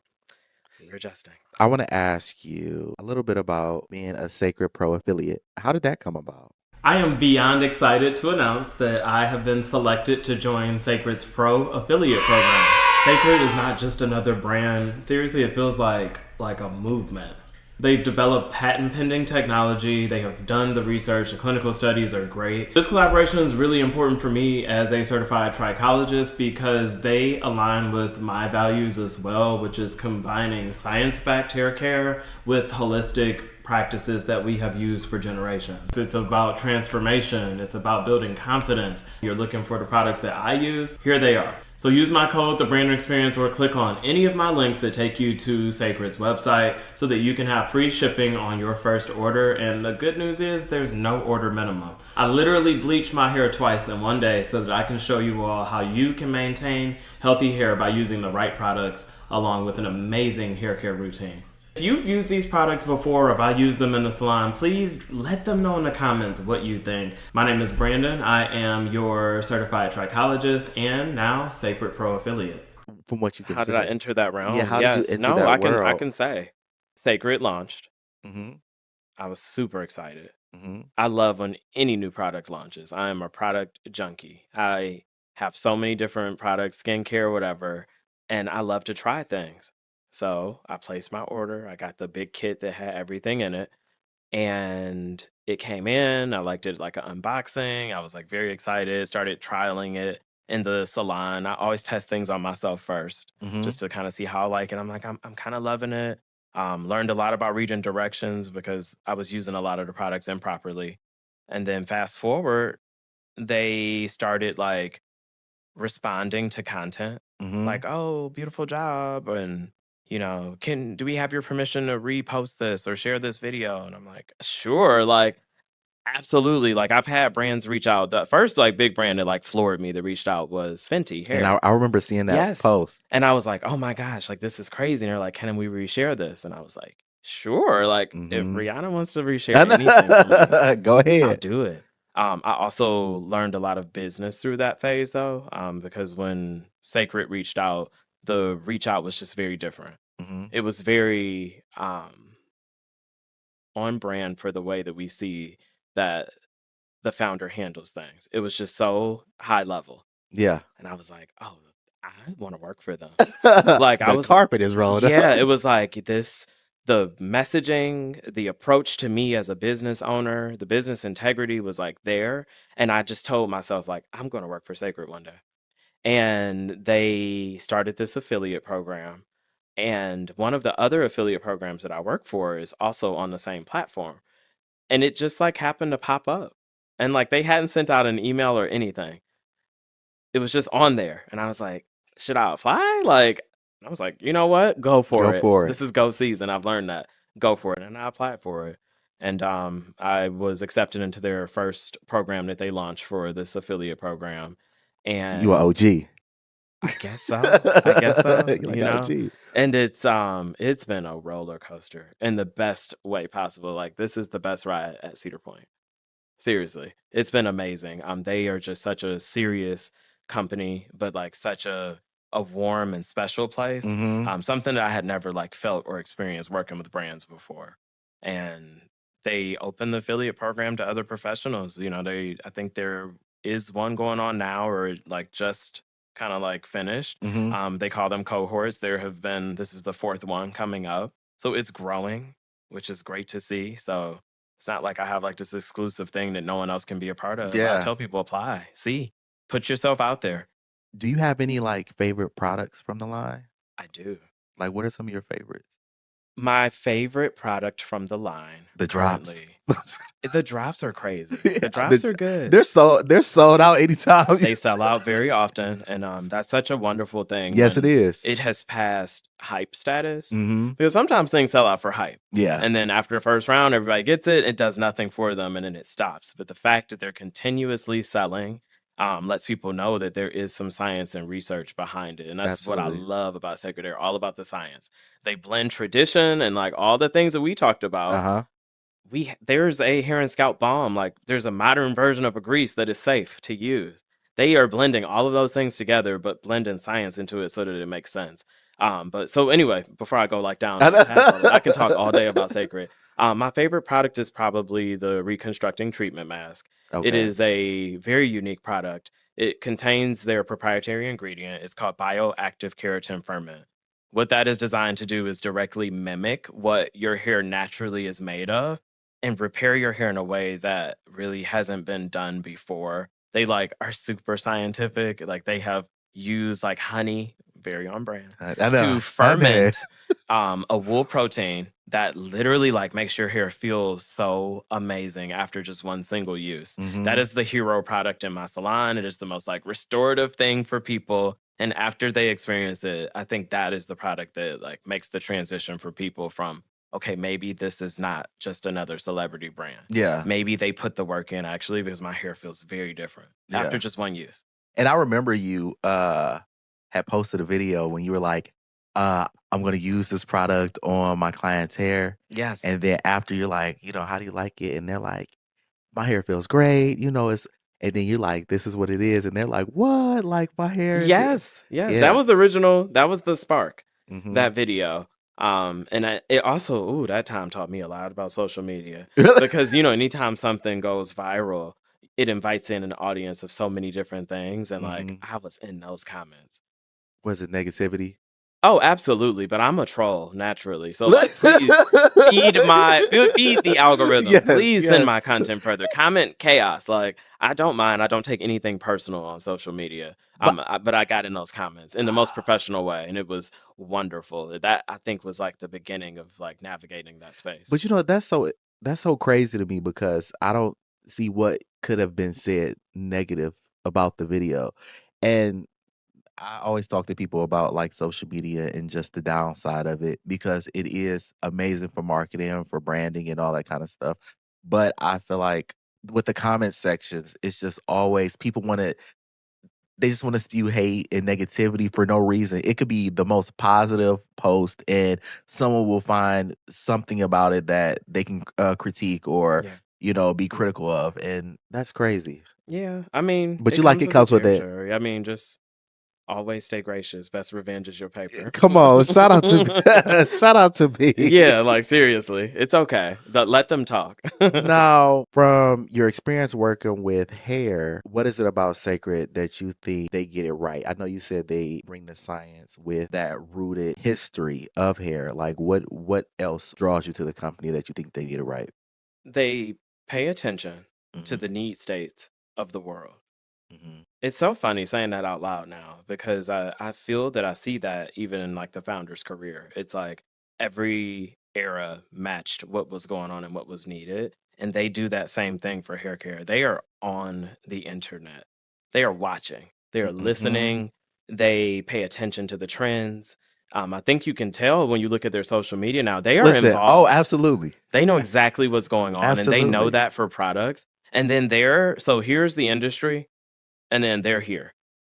we're adjusting. I want to ask you a little bit about being a Sacred Pro affiliate. How did that come about? I am beyond excited to announce that I have been selected to join Cecred's Pro affiliate program. Cecred is not just another brand. Seriously, it feels like a movement. They've developed patent pending technology. They have done the research. The clinical studies are great. This collaboration is really important for me as a certified trichologist because they align with my values as well, which is combining science-backed hair care with holistic practices that we have used for generations. It's about transformation. It's about building confidence. You're looking for the products that I use. Here they are. So use my code, The Brandon Experience, or click on any of my links that take you to Cecred's website so that you can have free shipping on your first order. And the good news is there's no order minimum. I literally bleach my hair twice in one day so that I can show you all how you can maintain healthy hair by using the right products along with an amazing hair care routine. If you've used these products before, or if I use them in the salon, please let them know in the comments what you think. My name is Brandon. I am your certified trichologist and now Cecred Pro affiliate. From what you can How did I enter that realm? Yeah, how did you enter no, that I world? can say Cecred launched. Mm-hmm. I was super excited. Mm-hmm. I love when any new product launches. I am a product junkie. I have so many different products, skincare, whatever, and I love to try things. So I placed my order. I got the big kit that had everything in it, and it came in. I liked it like an unboxing. I was like very excited, started trialing it in the salon. I always test things on myself first Mm-hmm. just to kind of see how I like it. I'm like, I'm kind of loving it. Learned a lot about reading directions because I was using a lot of the products improperly. And then fast forward, they started like responding to content Mm-hmm. like, "Oh, beautiful job," and do we have your permission to repost this or share this video? And I'm like, "Sure." Like, absolutely. Like, I've had brands reach out. The first like big brand that like floored me that reached out was Fenty And Hair. I remember seeing that Yes. post. And I was like, "Oh my gosh, like this is crazy." And they're like, "Can we reshare this?" And I was like, "Sure." Like, if Mm-hmm. Rihanna wants to reshare anything from me, Go I'll ahead. do it. I also learned a lot of business through that phase, though, because when Cecred reached out, the reach out was just very different. Mm-hmm. It was very on brand for the way that we see that the founder handles things. It was just so high level. Yeah. And I was like, oh, I want to work for them. Like, I The was, carpet is rolled yeah, up. it was like this, the messaging, the approach to me as a business owner, the business integrity was like there. And I just told myself, like, I'm going to work for Cecred one day. And they started this affiliate program. And one of the other affiliate programs that I work for is also on the same platform. And it just like happened to pop up. And like they hadn't sent out an email or anything. It was just on there. And I was like, should I apply? Like, I was like, you know what? Go for Go it. for it. This is go season. I've learned that. Go for it. And I applied for it. And I was accepted into their first program that they launched for this affiliate program. And You are OG. I guess so. I guess so. You're like OG. And it's been a roller coaster in the best way possible. Like this is the best ride at Cedar Point. Seriously, it's been amazing. They are just such a serious company, but like such a warm and special place. Mm-hmm. Something that I had never like felt or experienced working with brands before. And they opened the affiliate program to other professionals. I think there is one going on now or like just kind of like finished. Mm-hmm. They call them cohorts. This is the fourth one coming up. So it's growing, which is great to see. So it's not like I have like this exclusive thing that no one else can be a part of. I Yeah. tell people apply, see, put yourself out there. Do you have any like favorite products from the line? I do. Like, what are some of your favorites? My favorite product from the line, The drops. currently, the drops are crazy. Yeah, The drops are good. They're sold out anytime. They sell out very often, and that's such a wonderful thing. Yes, it when is. It has passed hype status Mm-hmm. because sometimes things sell out for hype. Yeah. And then after the first round, everybody gets it. It does nothing for them, and then it stops. But the fact that they're continuously selling lets people know that there is some science and research behind it. And that's what I Absolutely. love about Cecred. They're all about the science. They blend tradition and like all the things that we talked about. Uh-huh. There's a hair and scalp balm. Like there's a modern version of a grease that is safe to use. They are blending all of those things together, but blending science into it so that it makes sense. But so anyway, before I go like down, I can talk all day about Cecred. My favorite product is probably the reconstructing treatment mask. Okay. It is a very unique product. It contains their proprietary ingredient. It's called bioactive keratin ferment. What that is designed to do is directly mimic what your hair naturally is made of and repair your hair in a way that really hasn't been done before. They like are super scientific. Like they have used like honey, very on brand, I know. to ferment a wool protein that literally like makes your hair feel so amazing after just one single use. That is the hero product in my salon. It is the most like restorative thing for people. And after they experience it, I think that is the product that like makes the transition for people from, okay, maybe this is not just another celebrity brand. Yeah. Maybe they put the work in actually because my hair feels very different after Yeah. just one use. And I remember you had posted a video when you were like, I'm gonna use this product on my client's hair. Yes. And then after you're like, how do you like it? And they're like, my hair feels great, it's and then you're like, this is what it is. And they're like, what? Like my hair is Yes. That Yeah. was the original. That was the spark. Mm-hmm. That video. It also, ooh, that time taught me a lot about social media Really? because anytime something goes viral, it invites in an audience of so many different things, and like Mm-hmm. I was in those comments. Was it negativity? Oh, absolutely, but I'm a troll naturally. So like please feed the algorithm. Yes, Please send yes. my content further. Comment chaos. Like I don't mind. I don't take anything personal on social media. But But I got in those comments in the most professional way, and it was wonderful. That I think was like the beginning of like navigating that space. but that's so crazy to me because I don't see what could have been said negative about the video. And I always talk to people about like social media and just the downside of it because it is amazing for marketing, for branding, and all that kind of stuff. But I feel like with the comment sections, it's just always they just want to spew hate and negativity for no reason. It could be the most positive post, and someone will find something about it that they can critique or Yeah. be critical of, and that's crazy. Yeah. I mean, But it you like comes it with the comes with it. territory. I mean, just always stay gracious. Best revenge is your paper. Come on, shout out to shout out to me. Yeah, like seriously, it's okay. Let them talk. Now, from your experience working with hair, what is it about Sacred that you think they get it right? I know you said they bring the science with that rooted history of hair. Like what else draws you to the company that you think they get it right? They pay attention to Hmm. the need states of the world. Hmm. It's so funny saying that out loud now because I feel that I see that even in like the founder's career. It's like every era matched what was going on and what was needed. And they do that same thing for hair care. They are on the internet. They are watching. They are Hmm. listening. They pay attention to the trends. I think you can tell when you look at their social media now, they are Listen, oh, involved. absolutely. They know exactly what's going on and they know Absolutely. that for products. And then so here's the industry, and then they're here.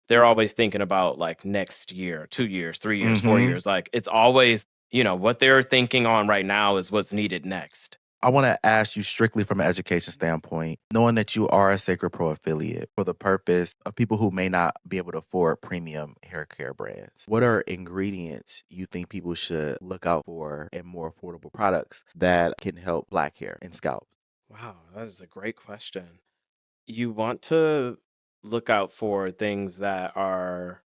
They're always thinking about like next year, 2 years, 3 years, 4 Hmm. years. Like it's always, what they're thinking on right now is what's needed next. I want to ask you strictly from an education standpoint, knowing that you are a Sacred Pro affiliate for the purpose of people who may not be able to afford premium hair care brands. What are ingredients you think people should look out for in more affordable products that can help black hair and scalp? Wow, that is a great question. You want to look out for things that are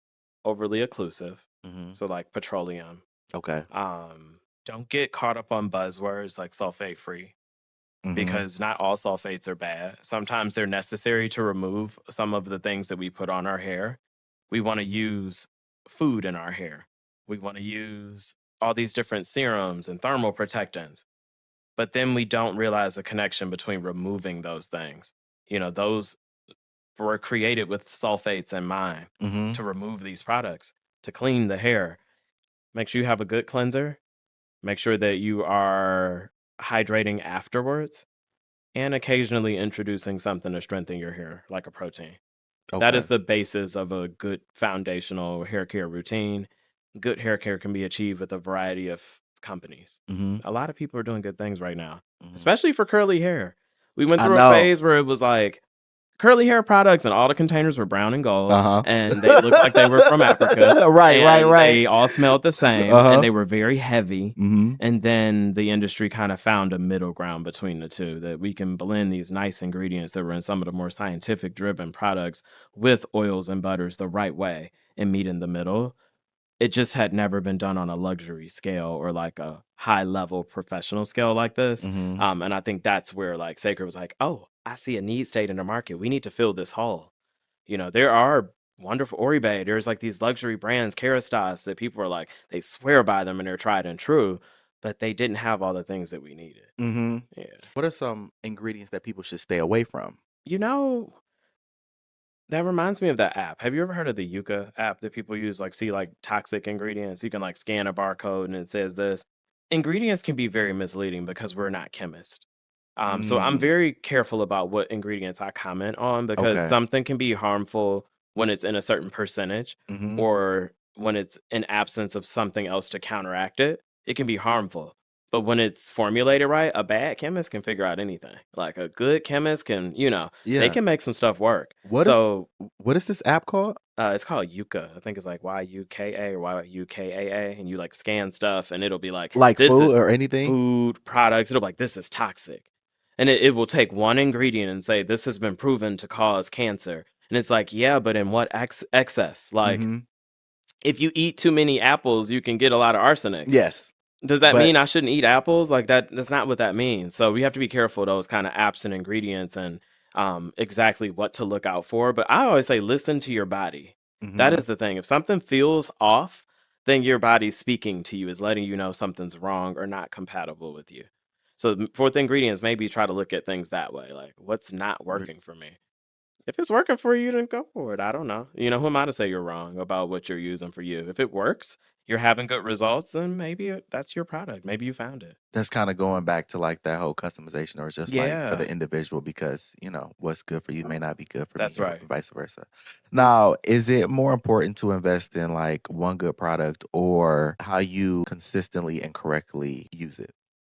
overly occlusive. Hmm. So like petroleum. Okay. Don't get caught up on buzzwords like sulfate free, Hmm. because not all sulfates are bad. Sometimes they're necessary to remove some of the things that we put on our hair. We want to use food in our hair. We want to use all these different serums and thermal protectants. But then we don't realize the connection between removing those things. Those were created with sulfates in mind Hmm. to remove these products, to clean the hair. Make sure you have a good cleanser. Make sure that you are hydrating afterwards and occasionally introducing something to strengthen your hair, like a protein. That is Okay. the basis of a good foundational hair care routine. Good hair care can be achieved with a variety of companies. Hmm. A lot of people are doing good things right now, Hmm. especially for curly hair. We went I through a know. phase where it was like curly hair products and all the containers were brown and gold Uh and they looked like they were from Africa huh. Right, right, and right. they all smelled the same and Uh they were very heavy. huh. And then the industry kind of found a middle ground between the two, that we can blend these nice ingredients that were in some of the more scientific driven products with oils and butters the right way and meet in the middle. It just had never been done on a luxury scale or like a high level professional scale like this. Hmm. And I think that's where like Sacred was like, oh, I see a need state in the market. We need to fill this hole. There are wonderful Oribe. There's like these luxury brands, Kerastase, that people are like, they swear by them and they're tried and true. but they didn't have all the things that we needed. Mm-hmm. Yeah. What are some ingredients that people should stay away from? You know, that reminds me of that app. Have you ever heard of the Yuka app that people use? Like, see, like toxic ingredients. You can like scan a barcode and it says this. Ingredients can be very misleading because we're not chemists. So I'm Mm, very careful about what ingredients I comment on because okay. something can be harmful when it's in a certain percentage Mm-hmm. or when it's in absence of something else to counteract it. It can be harmful. But when it's formulated right, a bad chemist can figure out anything. Like a good chemist can, they Yeah. can make some stuff work. What is So what is this app called? it's called Yuka. I think it's like Yuka or Yukaa, and you like scan stuff, and it'll be like, Like this food is or anything? food products. It'll be like, this is toxic, and it will take one ingredient and say this has been proven to cause cancer, and it's like, yeah, but in what excess? Like, Mm-hmm. if you eat too many apples, you can get a lot of arsenic. Yes. Does that But mean I shouldn't eat apples? Like that's not what that means. So we have to be careful of those kind of apps and ingredients and exactly what to look out for. But I always say listen to your body. That mm-hmm. is the thing. If something feels off, then your body's speaking to you, is letting you know something's wrong or not compatible with you. So for the ingredients, maybe try to look at things that way. Like what's not working for me? If it's working for you, then go for it. I don't know. Who am I to say you're wrong about what you're using for you? If it works, you're having good results, then maybe that's your product. Maybe you found it. That's kind of going back to like that whole customization, or it's just like for Yeah, the individual because what's good for you may not be good for me, that's or right. vice versa. Mm. Now, is it more important to invest in like one good product or how you consistently and correctly use it?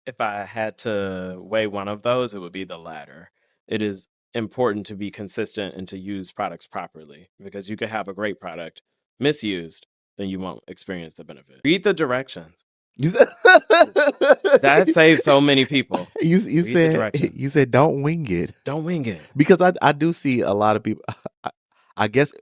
If I had to weigh one of those, it would be the latter. It is important to be consistent and to use products properly because you could have a great product misused, then you won't experience the benefit. Read the directions. You said That saves so many people. you Read the said you directions. said don't wing it. Don't wing it. Because I do see a lot of people. I, I guess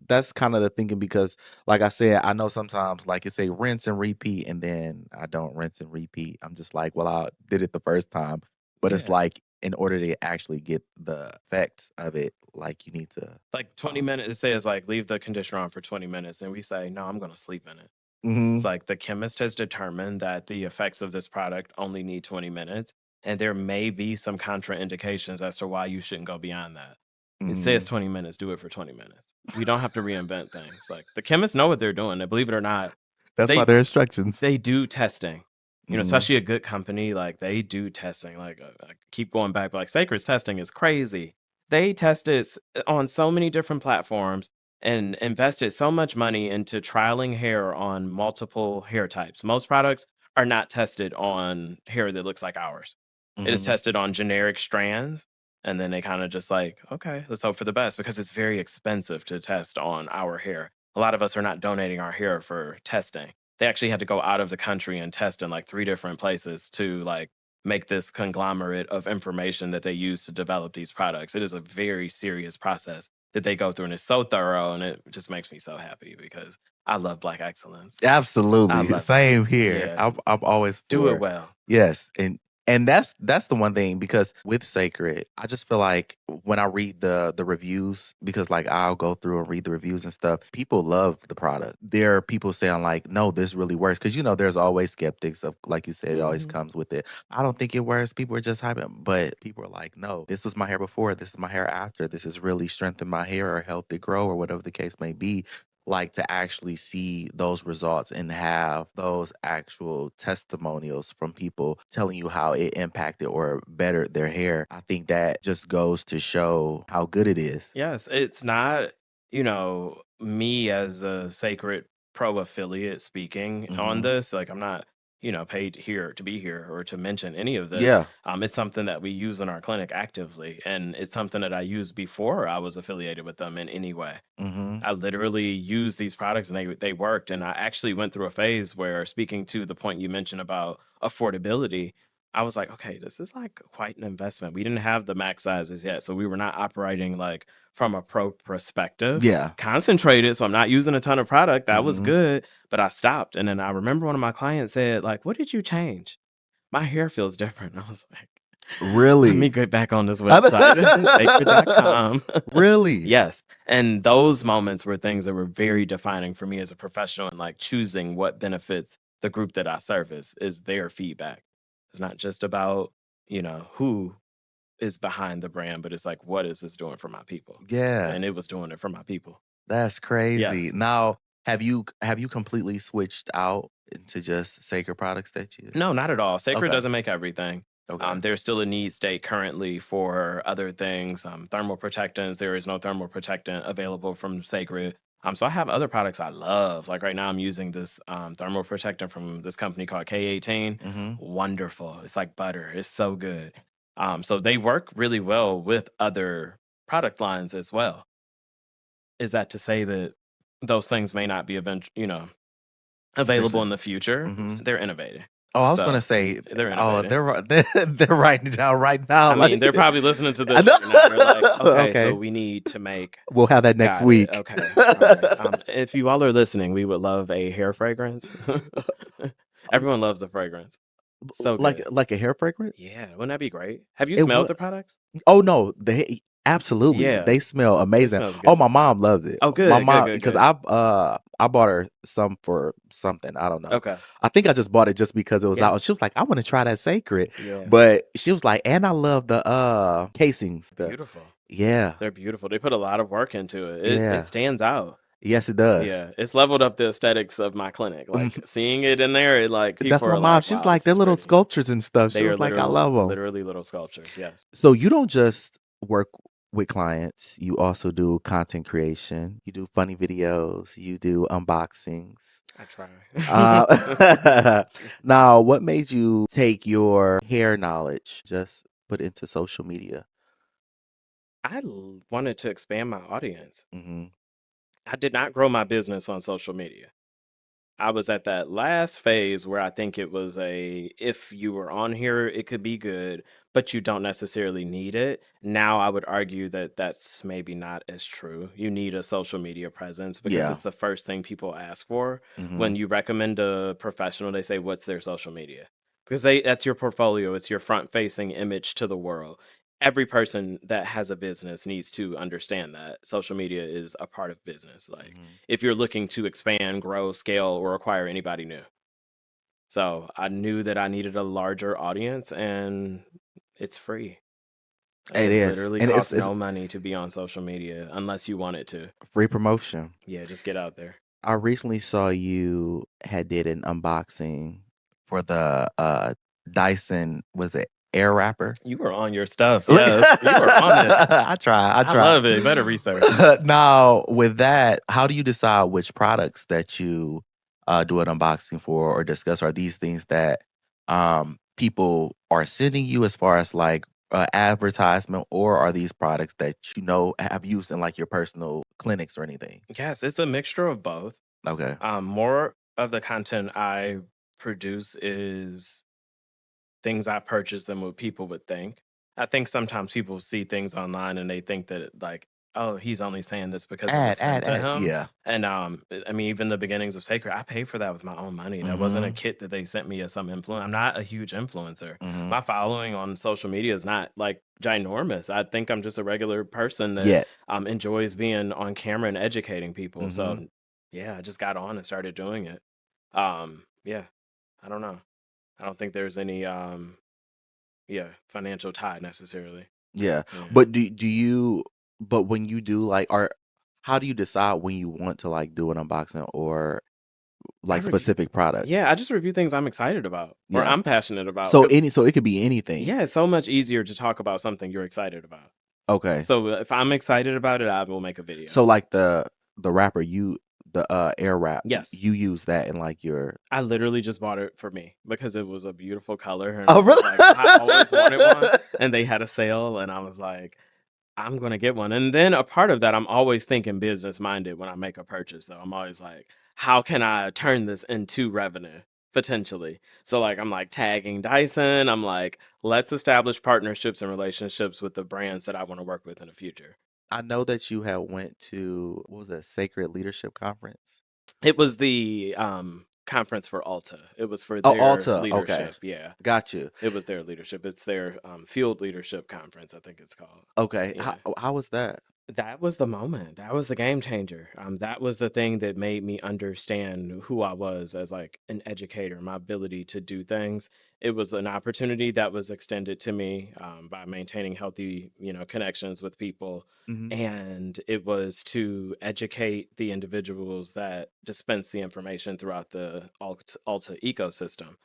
that's kind of the thinking because, like I said, I know sometimes like it's a rinse and repeat, and then I don't rinse and repeat. I'm just like, well, I did it the first time, but it's Yeah. like in order to actually get the effects of it, like you need to. Like 20 minutes, it says like leave the conditioner on for 20 minutes, and we say, no, I'm going to sleep in it. It's Mm-hmm. like the chemist has determined that the effects of this product only need 20 minutes, and there may be some contraindications as to why you shouldn't go beyond that. It Mm-hmm. says 20 minutes, do it for 20 minutes. We don't have to reinvent things. Like the chemists know what they're doing. And believe it or not, That's why they there are instructions. they do testing. Mm-hmm. Especially a good company, like they do testing. Like I keep going back, but like Cecred's testing is crazy. They tested on so many different platforms and invested so much money into trialing hair on multiple hair types. Most products are not tested on hair that looks like ours. It is Mm-hmm. tested on generic strands, and then they kind of just like, okay, let's hope for the best because it's very expensive to test on our hair. A lot of us are not donating our hair for testing. They actually had to go out of the country and test in like 3 different places to like make this conglomerate of information that they use to develop these products. It is a very serious process that they go through, and it's so thorough, and it just makes me so happy because I love Black excellence. I Absolutely. love it. Same here. Yeah, I'm always do it for well. yes. And that's the one thing because with Sacred, I just feel like when I read the reviews, because like I'll go through and read the reviews and stuff, people love the product. There are people saying like, no, this really works. Cause there's always skeptics of like you said, it always Mhm. comes with it. I don't think it works. People are just hyping, but people are like, no, this was my hair before, this is my hair after. This has really strengthened my hair or helped it grow or whatever the case may be, like to actually see those results and have those actual testimonials from people telling you how it impacted or bettered their hair. I think that just goes to show how good it is. Yes, it's not, me as a Sacred Pro affiliate speaking on Hmm. this. Like, I'm not, paid here to be here or to mention any of this. Yeah. It's something that we use in our clinic actively, and it's something that I used before I was affiliated with them in any way. Hmm. I literally used these products and they worked. And I actually went through a phase where, speaking to the point you mentioned about affordability, I was like, okay, this is like quite an investment. We didn't have the max sizes yet. So we were not operating like from a pro perspective, Yeah. concentrated. So I'm not using a ton of product. That was Hmm. good, but I stopped. And then I remember one of my clients said, like, what did you change? My hair feels different. I was like, let me Really? get back on this website, sacred.com. Really? Yes. And those moments were things that were very defining for me as a professional and like choosing what benefits the group that I service is their feedback. It's not just about, who is behind the brand, but it's like, what is this doing for my people? Yeah, And it was doing it for my people. that's crazy. Yes. Now, have you completely switched out into just Cecred products that you No, not at all. Cecred Okay. doesn't make everything. Okay. There's still a need state currently for other things. Thermal protectants. There is no thermal protectant available from Cecred. So I have other products I love. Like right now, I'm using this thermal protectant from this company called K18. Mhm. Wonderful. It's like butter. It's so good. So they work really well with other product lines as well. Is that to say that those things may not be There's available a in the future? Mhm. They're innovating. Oh, I was So gonna say, they're oh, innovating. they're writing it down right now, I mean, like they're probably listening to I this know. right now. They're like, okay, so Okay. we need to make. We'll have that next Got it. week. Okay. All right. If you all are listening, we would love a hair fragrance. Everyone loves the fragrance. So good. Like a hair fragrance? Yeah. Wouldn't that be great? Have you It smelled would. the products? Oh no, they absolutely. Yeah. They smell It amazing. smells Oh, good. my mom loves it. Oh, My good, good, mom good, because good. I bought her some for something. I don't know. Okay. I think I just bought it just because it was out. Yes. She was like, I want to try that Cecred. Yeah. But she was like, and I love the casings. Beautiful. Yeah. They're beautiful. They put a lot of work into it. It Yeah. stands out. Yes, it does. Yeah, it's leveled up the aesthetics of my clinic. Like seeing it in there, That's people my are mom. like, She's "Wow, like, this they're is little pretty." sculptures and stuff. She They are was like, I love them. literally little sculptures. Yes, So you don't just work with clients, you also do content creation. You do funny videos, you do unboxings. I try. Now, what made you take your hair knowledge, just put into social media? Wanted to expand my audience. Hmm. I did not grow my business on social media. I was at that last phase where I think it was if you were on here, it could be good, but you don't necessarily need it. Now I would argue that that's maybe not as true. You need a social media presence because Yeah. it's the first thing people ask for. Hmm. When you recommend a professional, they say, "What's their social media?" Because that's your portfolio, it's your front-facing image to the world. Every person that has a business needs to understand that social media is a part of business. Like Hmm. if you're looking to expand, grow, scale, or acquire anybody new. So I knew that I needed a larger audience and it's free. Like It it is, literally and costs it's no money to be on social media unless you want it to. free promotion. Yeah, just get out there. I recently saw you had did an unboxing for the Dyson, was it air wrapper? You were on your stuff. Look, Yes, you were on it. I try. I I try. love it. Better research. Now, with that, how do you decide which products that you do an unboxing for or discuss? Are these things that people are sending you as far as like advertisement, or are these products that you know have used in like your personal clinics or anything? Yes, it's a mixture of both. Okay. More of the content I produce is things I purchase than what people would think. I think sometimes people see things online and they think that like, oh, he's only saying this because it was sent to Ad. him. Yeah. And I mean, even the beginnings of Cecred, I paid for that with my own money. That wasn't a Mm-hmm. kit that they sent me as some influence. I'm not a huge influencer. Mm-hmm. My following on social media is not like ginormous. I think I'm just a regular person that Yet. enjoys being on camera and educating people. Mm-hmm. So yeah, I just got on and started doing it. Yeah, I don't know. I don't think there's any financial tie necessarily. Yeah. Yeah. But do you but when you do like are how do you decide when you want to like do an unboxing or I like review specific products? Yeah, I just review things I'm excited about or Yeah. I'm passionate about. So 'Cause so it could be anything. yeah, it's so much easier to talk about something you're excited about. Okay. So if I'm excited about it, I will make a video. So like the wrapper the air wrap, Yes. you use that in like your I literally just bought it for me because it was a beautiful color and I Oh, was really? like, I always wanted one and they had a sale and I was like, I'm gonna get one. And then a part of that, I'm always thinking business minded when I make a purchase, though. I'm always like, how can I turn this into revenue potentially? So, like, I'm like tagging Dyson. I'm like, let's establish partnerships and relationships with the brands that I want to work with in the future. I know that you had went to what was that Sacred Leadership Conference? It was the conference for Alta. It was for Oh, their Alta. Okay. leadership. Yeah, Got you. it was their leadership. It's their field leadership conference, I think it's called. Okay. Yeah. How was that? That was the moment. That was the game changer. That was the thing that made me understand who I was as like an educator, my ability to do things. It was an opportunity that was extended to me by maintaining healthy, connections with people, Mhm. and it was to educate the individuals that dispense the information throughout the Alta ecosystem.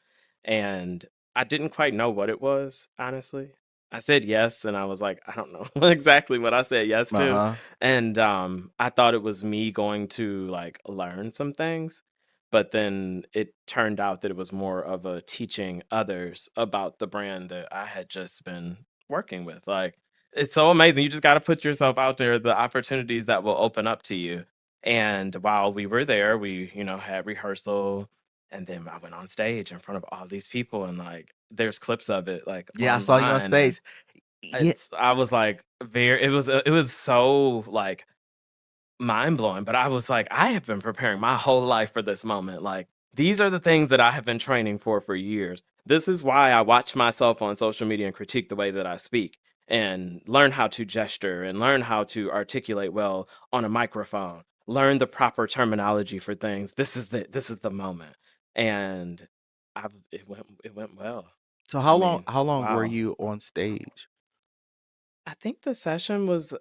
And I didn't quite know what it was, honestly. I said yes, and I was like, I don't know exactly what I said yes to. Uh-huh. And I thought it was me going to like learn some things, but then it turned out that it was more of a teaching others about the brand that I had just been working with. Like, it's so amazing. You just got to put yourself out there, the opportunities that will open up to you. And while we were there, we, had rehearsal, and then I went on stage in front of all these people, and like there's clips of it like Yeah, I saw you on online, and stage. Yeah. I was like very it was so like mind blowing, but I was like, I have been preparing my whole life for this moment. Like, these are the things that I have been training for years. This is why I watch myself on social media and critique the way that I speak and learn how to gesture and learn how to articulate well on a microphone. Learn the proper terminology for things. This is the moment. And it went well. So I mean, how long were wow. you on stage? I think the session was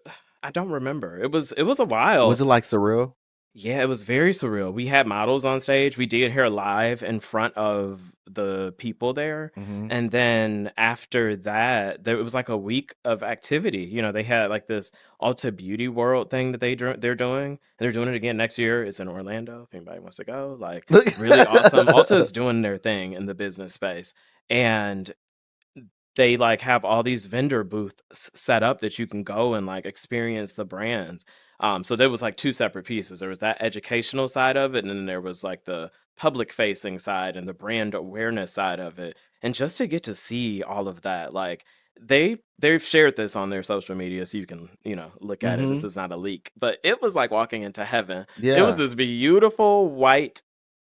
I don't remember. It was a Was while. it like surreal? Yeah, it was very surreal. We had models on stage. We did hair live in front of the people there. Mhm. And then after that, there it was like a week of activity. They had like this Ulta Beauty World thing that they're doing. And they're doing it again next year. It's in Orlando if anybody wants to go. Like, really awesome. Ulta's doing their thing in the business space. And they like have all these vendor booths set up that you can go and like experience the brands. So there was like two separate pieces. There was that educational side of it, and then there was like the public facing side and the brand awareness side of it. And just to get to see all of that, like they've shared this on their social media, so you can look at it. This Mhm. is not a leak, but it was like walking into heaven. It was Yeah. this beautiful white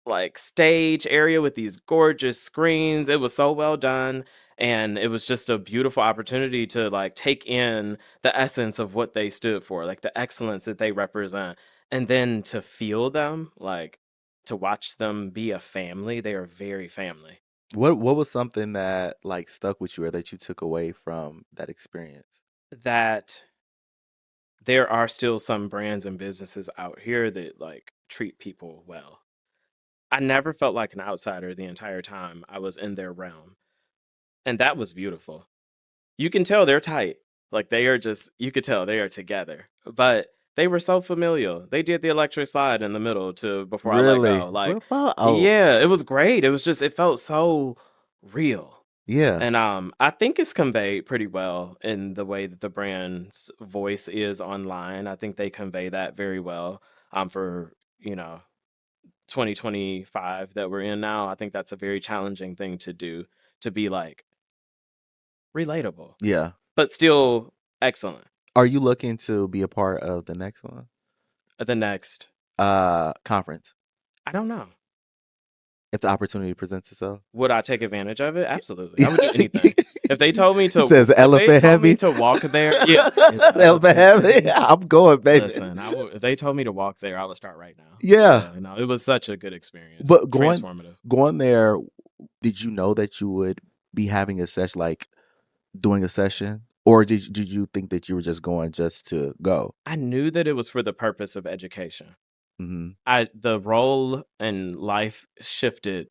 like stage area with these gorgeous screens. It was so well done. And it was just a beautiful opportunity to like take in the essence of what they stood for, like the excellence that they represent. And then to feel them, like to watch them be a family. They are very family. What was something that, like, stuck with you or that you took away from that experience? That there are still some brands and businesses out here that like treat people well. I never felt like an outsider the entire time I was in their realm. And that was beautiful. You can tell they're tight. Like they are just you could tell they are together. But they were so familial. They did the electric slide in the middle to before I let Really? go. What Like, about oh, yeah, it was great. It was just it felt so real. yeah. And I think it's conveyed pretty well in the way that the brand's voice is online. I think they convey that very well. For, you know, 2025 that we're in now. I think that's a very challenging thing to do, to be like relatable, Yeah. but still excellent. Are you looking to be a part of the next one? The next, Conference, I don't know. if the opportunity presents itself? Would I take advantage of it? Absolutely. I would do anything. If they told me It to says if they elephant told me heavy. to walk there, yeah, is it Elephant elephant heavy. heavy? I'm going, baby. Listen, I would if they told me to walk there, I would start right now. Yeah. Yeah, no, it was such a good experience. But Transformative. going there, did you know that you would be having a session, like doing a session? Or did you think that you were just going just to go? I knew that it was for the purpose of education. Mhm. The role in life shifted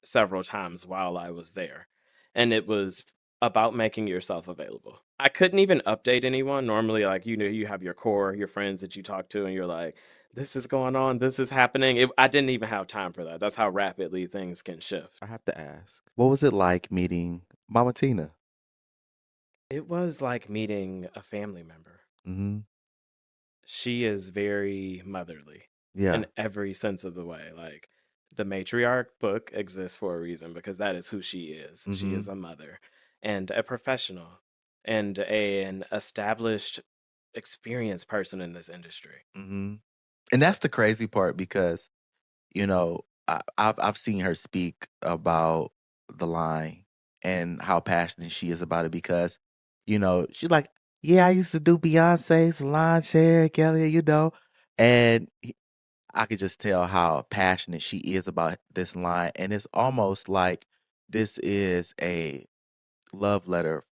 several times while I was there, and it was about making yourself available. I couldn't even update anyone. Normally, like you have your core, your friends that you talk to, and you're like, "This is going on. This is happening." I didn't even have time for that. That's how rapidly things can shift. I have to ask, what was it like meeting Mama Tina? It was like meeting a family member. Mhm. She is very motherly Yeah. in every sense of the way. Like the matriarch book exists for a reason because that is who she is. She is Mhm. a mother and a professional and an established, experienced person in this industry. Mhm. And that's the crazy part because, I've seen her speak about the line and how passionate she is about it because, she's like, yeah, I used to do Beyonce's salon chair, Kelly, and I could just tell how passionate she is about this line, and it's almost like this is a love letter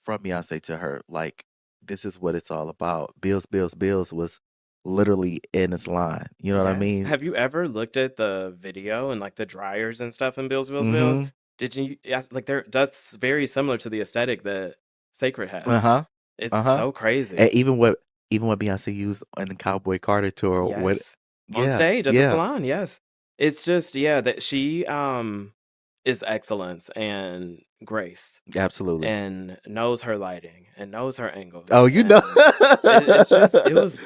from Beyonce to her. Like, this is what it's all about. Bills, bills, bills was literally in this line. You know what I Yes. mean? Have you ever looked at the video and like the dryers and stuff in Bills, Bills, Bills? Mm-hmm. Did you? Yes, like that's very similar to the aesthetic that Sacred has. Uh-huh. It's Uh-huh. so And crazy. even what Beyonce used on the Cowboy Carter tour, what Yes. On yeah, stage at the yeah, salon, yes. It's just, yeah, that she is excellence and grace absolutely. and knows her lighting and knows her Oh, angles. you know. And it's just it was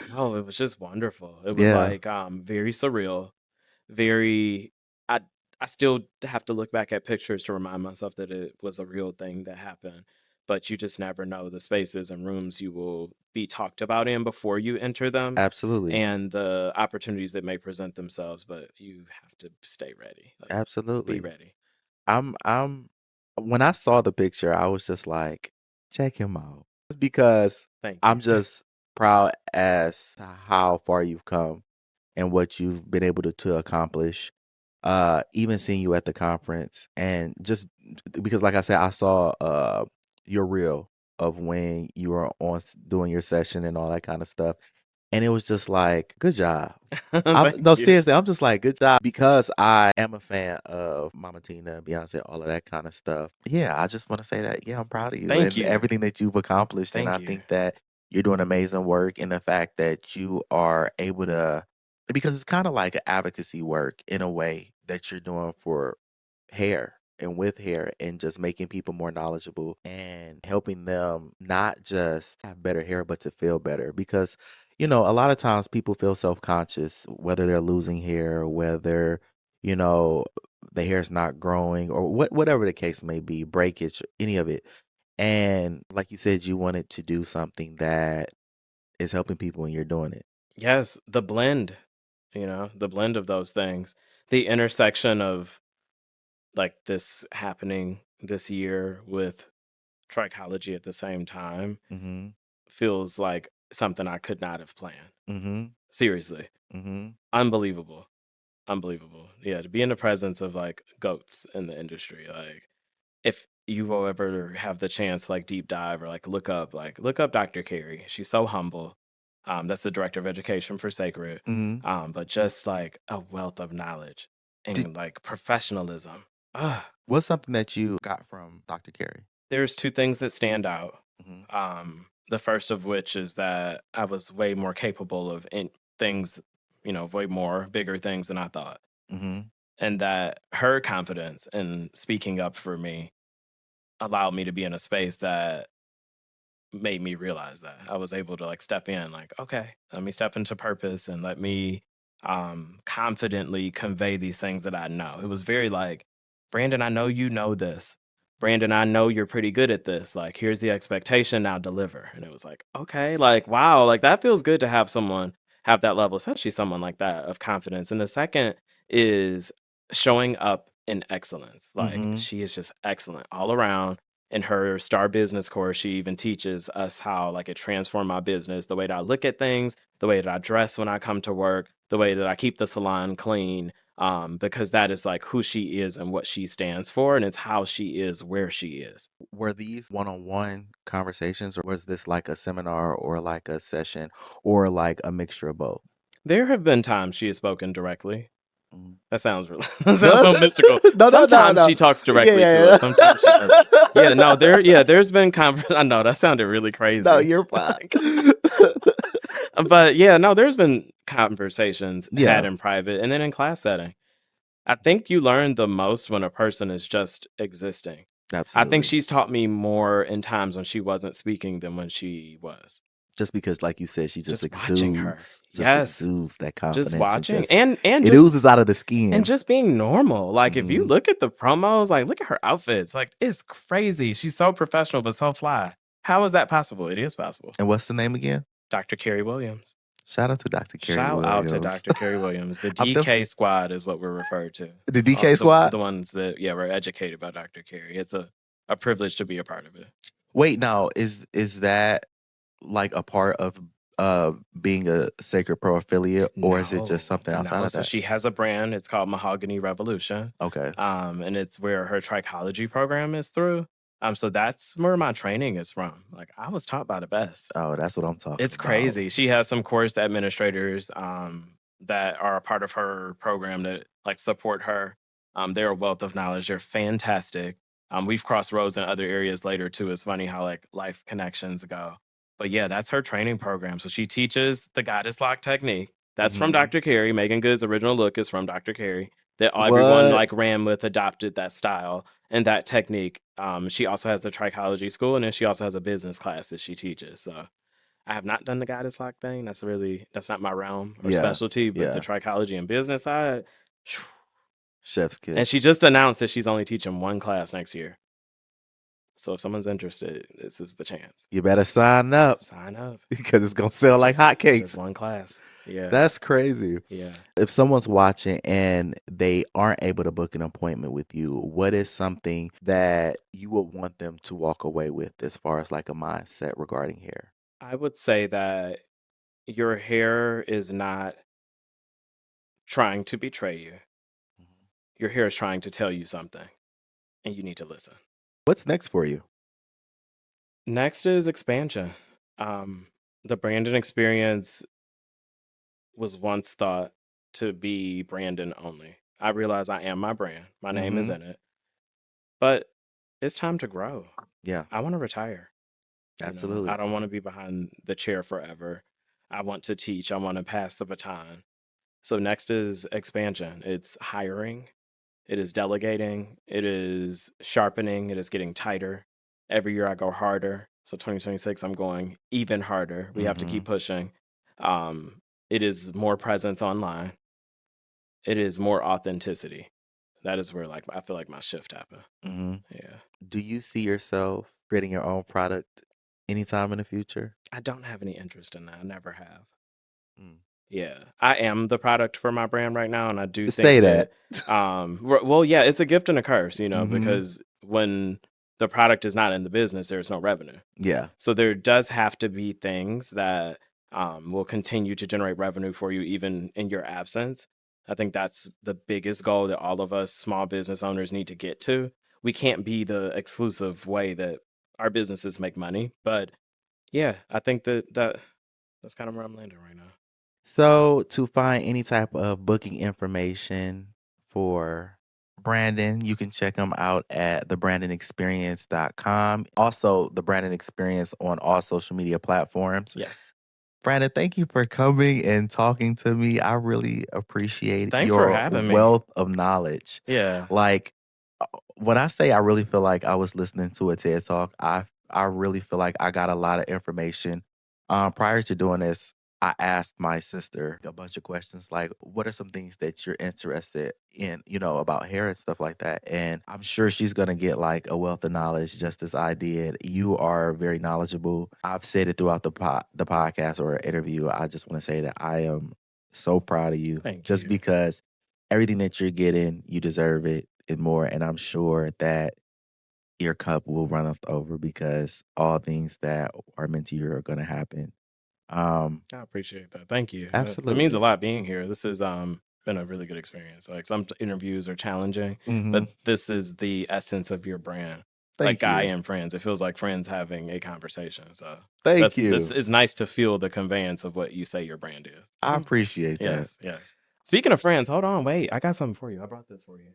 just wonderful. It was Yeah, like very surreal, very I I still have to look back at pictures to remind myself that it was a real thing that happened. But you just never know the spaces and rooms you will be talked about in before you enter them absolutely. and the opportunities that may present themselves, but you have to stay ready. Like be Absolutely. ready. I'm when I saw the picture, I was just like, check him out. Because Thank I'm you. just proud as to how far you've come and what you've been able to accomplish. Even seeing you at the conference and just because like I said, I saw your reel of when you were doing your session and all that kind of stuff. And it was just like, good job. No, Thank you. seriously, I'm just like, good job because I am a fan of Mama Tina, Beyonce, all of that kind of stuff. Yeah, I just want to say that, yeah, I'm proud of you Thank and you. everything that you've accomplished. And Thank I you. think that you're doing amazing work in the fact that you are able to, because it's kind of like an advocacy work in a way that you're doing for hair and with hair and just making people more knowledgeable and helping them not just have better hair but to feel better because a lot of times people feel self-conscious whether they're losing hair or whether you know the hair's not growing or whatever the case may be, breakage, any of it. And like you said, you wanted to do something that is helping people and you're doing it. Yes, the blend, the blend of those things, the intersection of like this happening this year with trichology at the same time Mhm. feels like something I could not have planned. Mhm. Seriously. Mhm. Unbelievable. Unbelievable. Yeah, to be in the presence of like goats in the industry. Like if you will ever have the chance to like deep dive or look up Dr. Carey. She's so humble. That's the director of education for Sacred. Mhm. But just like a wealth of knowledge Did, and like professionalism. Ugh. what's something that you got from Dr. Carey? There's two things that stand out. Mhm. The first of which is that I was way more capable of things, way more bigger things than I thought. Mhm. And that her confidence in speaking up for me allowed me to be in a space that made me realize that I was able to like step in, like, okay, let me step into purpose and let me confidently convey these things that I know. It was very like, Brandon, I know you know this. Brandon, I know you're pretty good at this. Like, here's the expectation, now deliver. And it was like, okay, like, wow, like that feels good to have someone have that level, especially someone like that of confidence. And the second is showing up in excellence. Like, Mhm. she is just excellent all around. In her star business course, she even teaches us how like it transformed my business, the way that I look at things, the way that I dress when I come to work, the way that I keep the salon clean, because that is like who she is and what she stands for, and it's how she is where she is. Were these one-on-one conversations or was this like a seminar or like a session or like a mixture of both? There have been times she has spoken directly. Mm. That sounds really that sounds No, so mystical. no, no, no, Sometimes no. she talks Yeah, directly to yeah, us. Sometimes she doesn't. Yeah, no, there's been I know that sounded really no, crazy. you're fine. But yeah, no, there's been conversations had Yeah, in private and then in class setting. I think you learn the most when a person is just existing. I think absolutely. she's taught me more in times when she wasn't speaking than when she was. Just because, like you said, she Just watching her. just Yes. exudes that Just confidence and watching just and it just oozes out of the and skin. just being normal. Like if you Hmm. look at the promos, like look at her outfits. Like it's crazy. She's so professional but so fly. How is that possible? It is possible. And what's the name again? Dr. Carey Williams. Shout out to Dr. Carey Shout out to Williams. Dr. Carey Williams. The I'm the DK squad is what we're referred to. the DK squad. The ones that were educated by Dr. Carey. It's a privilege to be a part of it. Wait, now is that like a part of being a Cecred Pro affiliate, or is it just something outside No. of So that? she has a brand. It's called Mahogany Revolution. Okay. And it's where her trichology program is through. So that's where my training is from. Like I was taught by the best. Oh, that's what I'm talking It's about. crazy. She has some course administrators that are a part of her program that like support her. They're a wealth of knowledge. They're fantastic. We've crossed roads in other areas later too. It's funny how like life connections go. But yeah, that's her training program. So she teaches the goddess lock technique. That's from Mhm. Dr. Carey. Megan Good's original look is from Dr. Carey. That everyone What? like ran with, adopted that style and that technique. She also has the trichology school, and then she also has a business class that she teaches. So I have not done the goddess lock thing. That's not my realm or Yeah. specialty, but the Yeah. trichology and business side. Chef's And kiss. she just announced that she's only teaching one class next year. So if someone's interested, this is the chance. You better sign up Sign up. because it's gonna sell like It's hotcakes. just one class. Yeah. That's crazy. Yeah. If someone's watching and they aren't able to book an appointment with you, what is something that you would want them to walk away with as far as like a mindset regarding hair? I would say that your hair is not trying to betray you. Your hair is trying to tell you something, and you need to listen. What's next for you? Next is expansion. The Brandon experience was once thought to be Brandon only. I realize I am my brand. My name is Mhm. in it. But it's time to grow. Yeah, I want to retire. absolutely. I don't want to be behind the chair forever. I want to teach. I want to pass the baton. So next is expansion. It's hiring. It is delegating. It is sharpening. It is getting tighter. Every year I go harder. So 2026, I'm going even harder. We have to keep Mhm. pushing. It is more presence online. It is more authenticity. That is where like I feel like my shift happened. Mhm. Yeah. Do you see yourself creating your own product anytime in the future? I don't have any interest in that. I never have. Mm. Yeah. I am the product for my brand right now. And I do think Say that, that. well, yeah, it's a gift and a curse, Mhm. because when the product is not in the business, there's no revenue. Yeah. So there does have to be things that will continue to generate revenue for you even in your absence. I think that's the biggest goal that all of us small business owners need to get to. We can't be the exclusive way that our businesses make money, but yeah, I think that's kind of where I'm landing right now. So to find any type of booking information for Brandon, you can check him out at thebrandonexperience.com. Also, the Brandon Experience on all social media platforms. Yes. Brandon, thank you for coming and talking to me. I really appreciate Thanks for your having me. wealth of knowledge. Yeah. Like when I say I really feel like I was listening to a TED talk, I really feel like I got a lot of information. Prior to doing this, I asked my sister a bunch of questions like, what are some things that you're interested in, about hair and stuff like that? And I'm sure she's going to get like a wealth of knowledge just as I did. You are very knowledgeable. I've said it throughout the podcast or interview. I just want to say that I am so proud of you Thank just you. because everything that you're getting, you deserve it and more. And I'm sure that your cup will run over because all things that are meant to you are going to happen. I appreciate that. Thank you. It means a Absolutely. lot being here. This has been a really good experience. Like some interviews are challenging, Mhm. but this is the essence of your brand. Like Thank guy you. and friends. It feels like friends having a conversation. So Thank this you. is nice to feel the conveyance of what you say your brand is. I appreciate that. Yes, yes. Speaking of friends, hold on, wait. I got something for you. I brought this for you.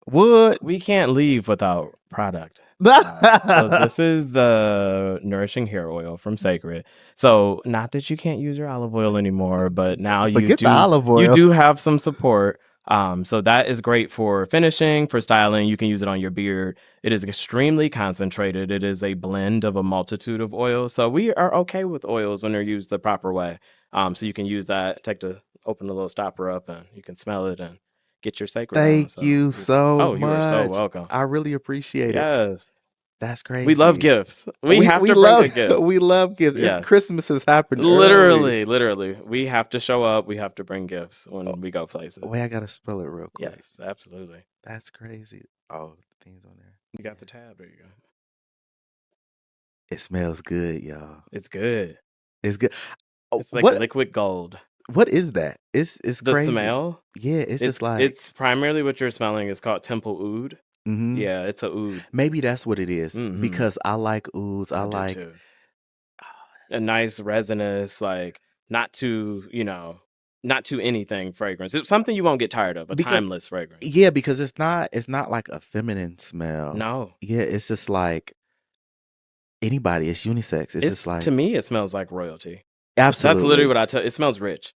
What? We can't leave without product. So this is the nourishing hair oil from Cecred. So not that you can't use your olive oil anymore, but now Forget the olive you oil. do have some support. So that is great for finishing, for styling. You can use it on your beard. It is extremely concentrated. It is a blend of a multitude of oils. So we are okay with oils when they're used the proper way. So you can use that, open the little stopper up, and you can smell it and get your Cecred on. Thank So you so oh, you are so much. welcome. I really appreciate it. Yes. That's We love crazy. gifts. We We have we to bring a love gift. we love gifts. It's Yes. Christmas has happened early. Literally. We have to show up. We have to bring gifts Oh, when we go places. wait, I gotta spell it real quick. Yes, absolutely. That's crazy. Oh, the thing's on there. You got the tab. There you go. It smells good, y'all. It's good. It's good. Oh, It's like liquid gold. what is that? It's The crazy. smell, Yeah, it's just like it's primarily what you're smelling is called temple oud. mhm. Yeah, it's a oud. Maybe that's what it is Mhm. because I like ouds. I I do like too. A nice resinous, like not too, not too anything fragrance. It's something you won't get tired of, a because timeless fragrance. yeah, because it's not like a feminine smell. No. Yeah, it's just like anybody. It's unisex. It's just It's to like me, it smells like royalty. That's literally absolutely. what I tell. It smells rich.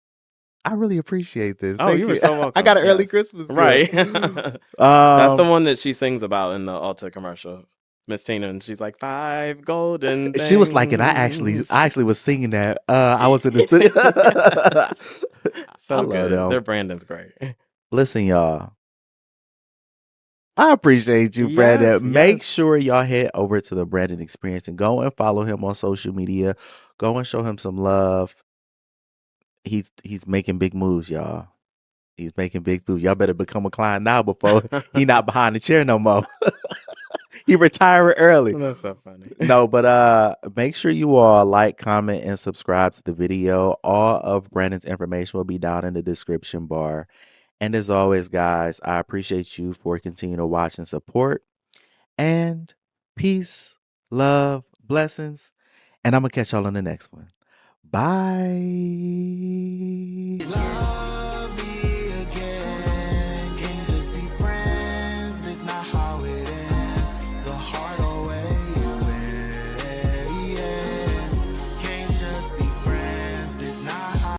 I really appreciate this. Oh, Thank you were you. so I welcome. got an early Yes. Christmas gift. Right. That's the Um, one that she sings about in the Ulta commercial. Miss Tina, and she's like, 5 golden she was like, and I actually, things. I actually was singing that. I was in the studio. Yes. I So love good. Their them. Brandon's great. Listen, y'all. I appreciate you, Yes, Brandon. Make yes. sure y'all head over to the Brandon Experience and go and follow him on social media. Go and show him some love. He's making big moves, y'all. He's making big moves. Y'all better become a client now before he not behind the chair no more. He retired early. That's so funny. No, but make sure you all like, comment, and subscribe to the video. All of Brandon's information will be down in the description bar. And as always, guys, I appreciate you for continuing to watch and support. And peace, love, blessings. And I'm gonna catch y'all on the next one. Bye.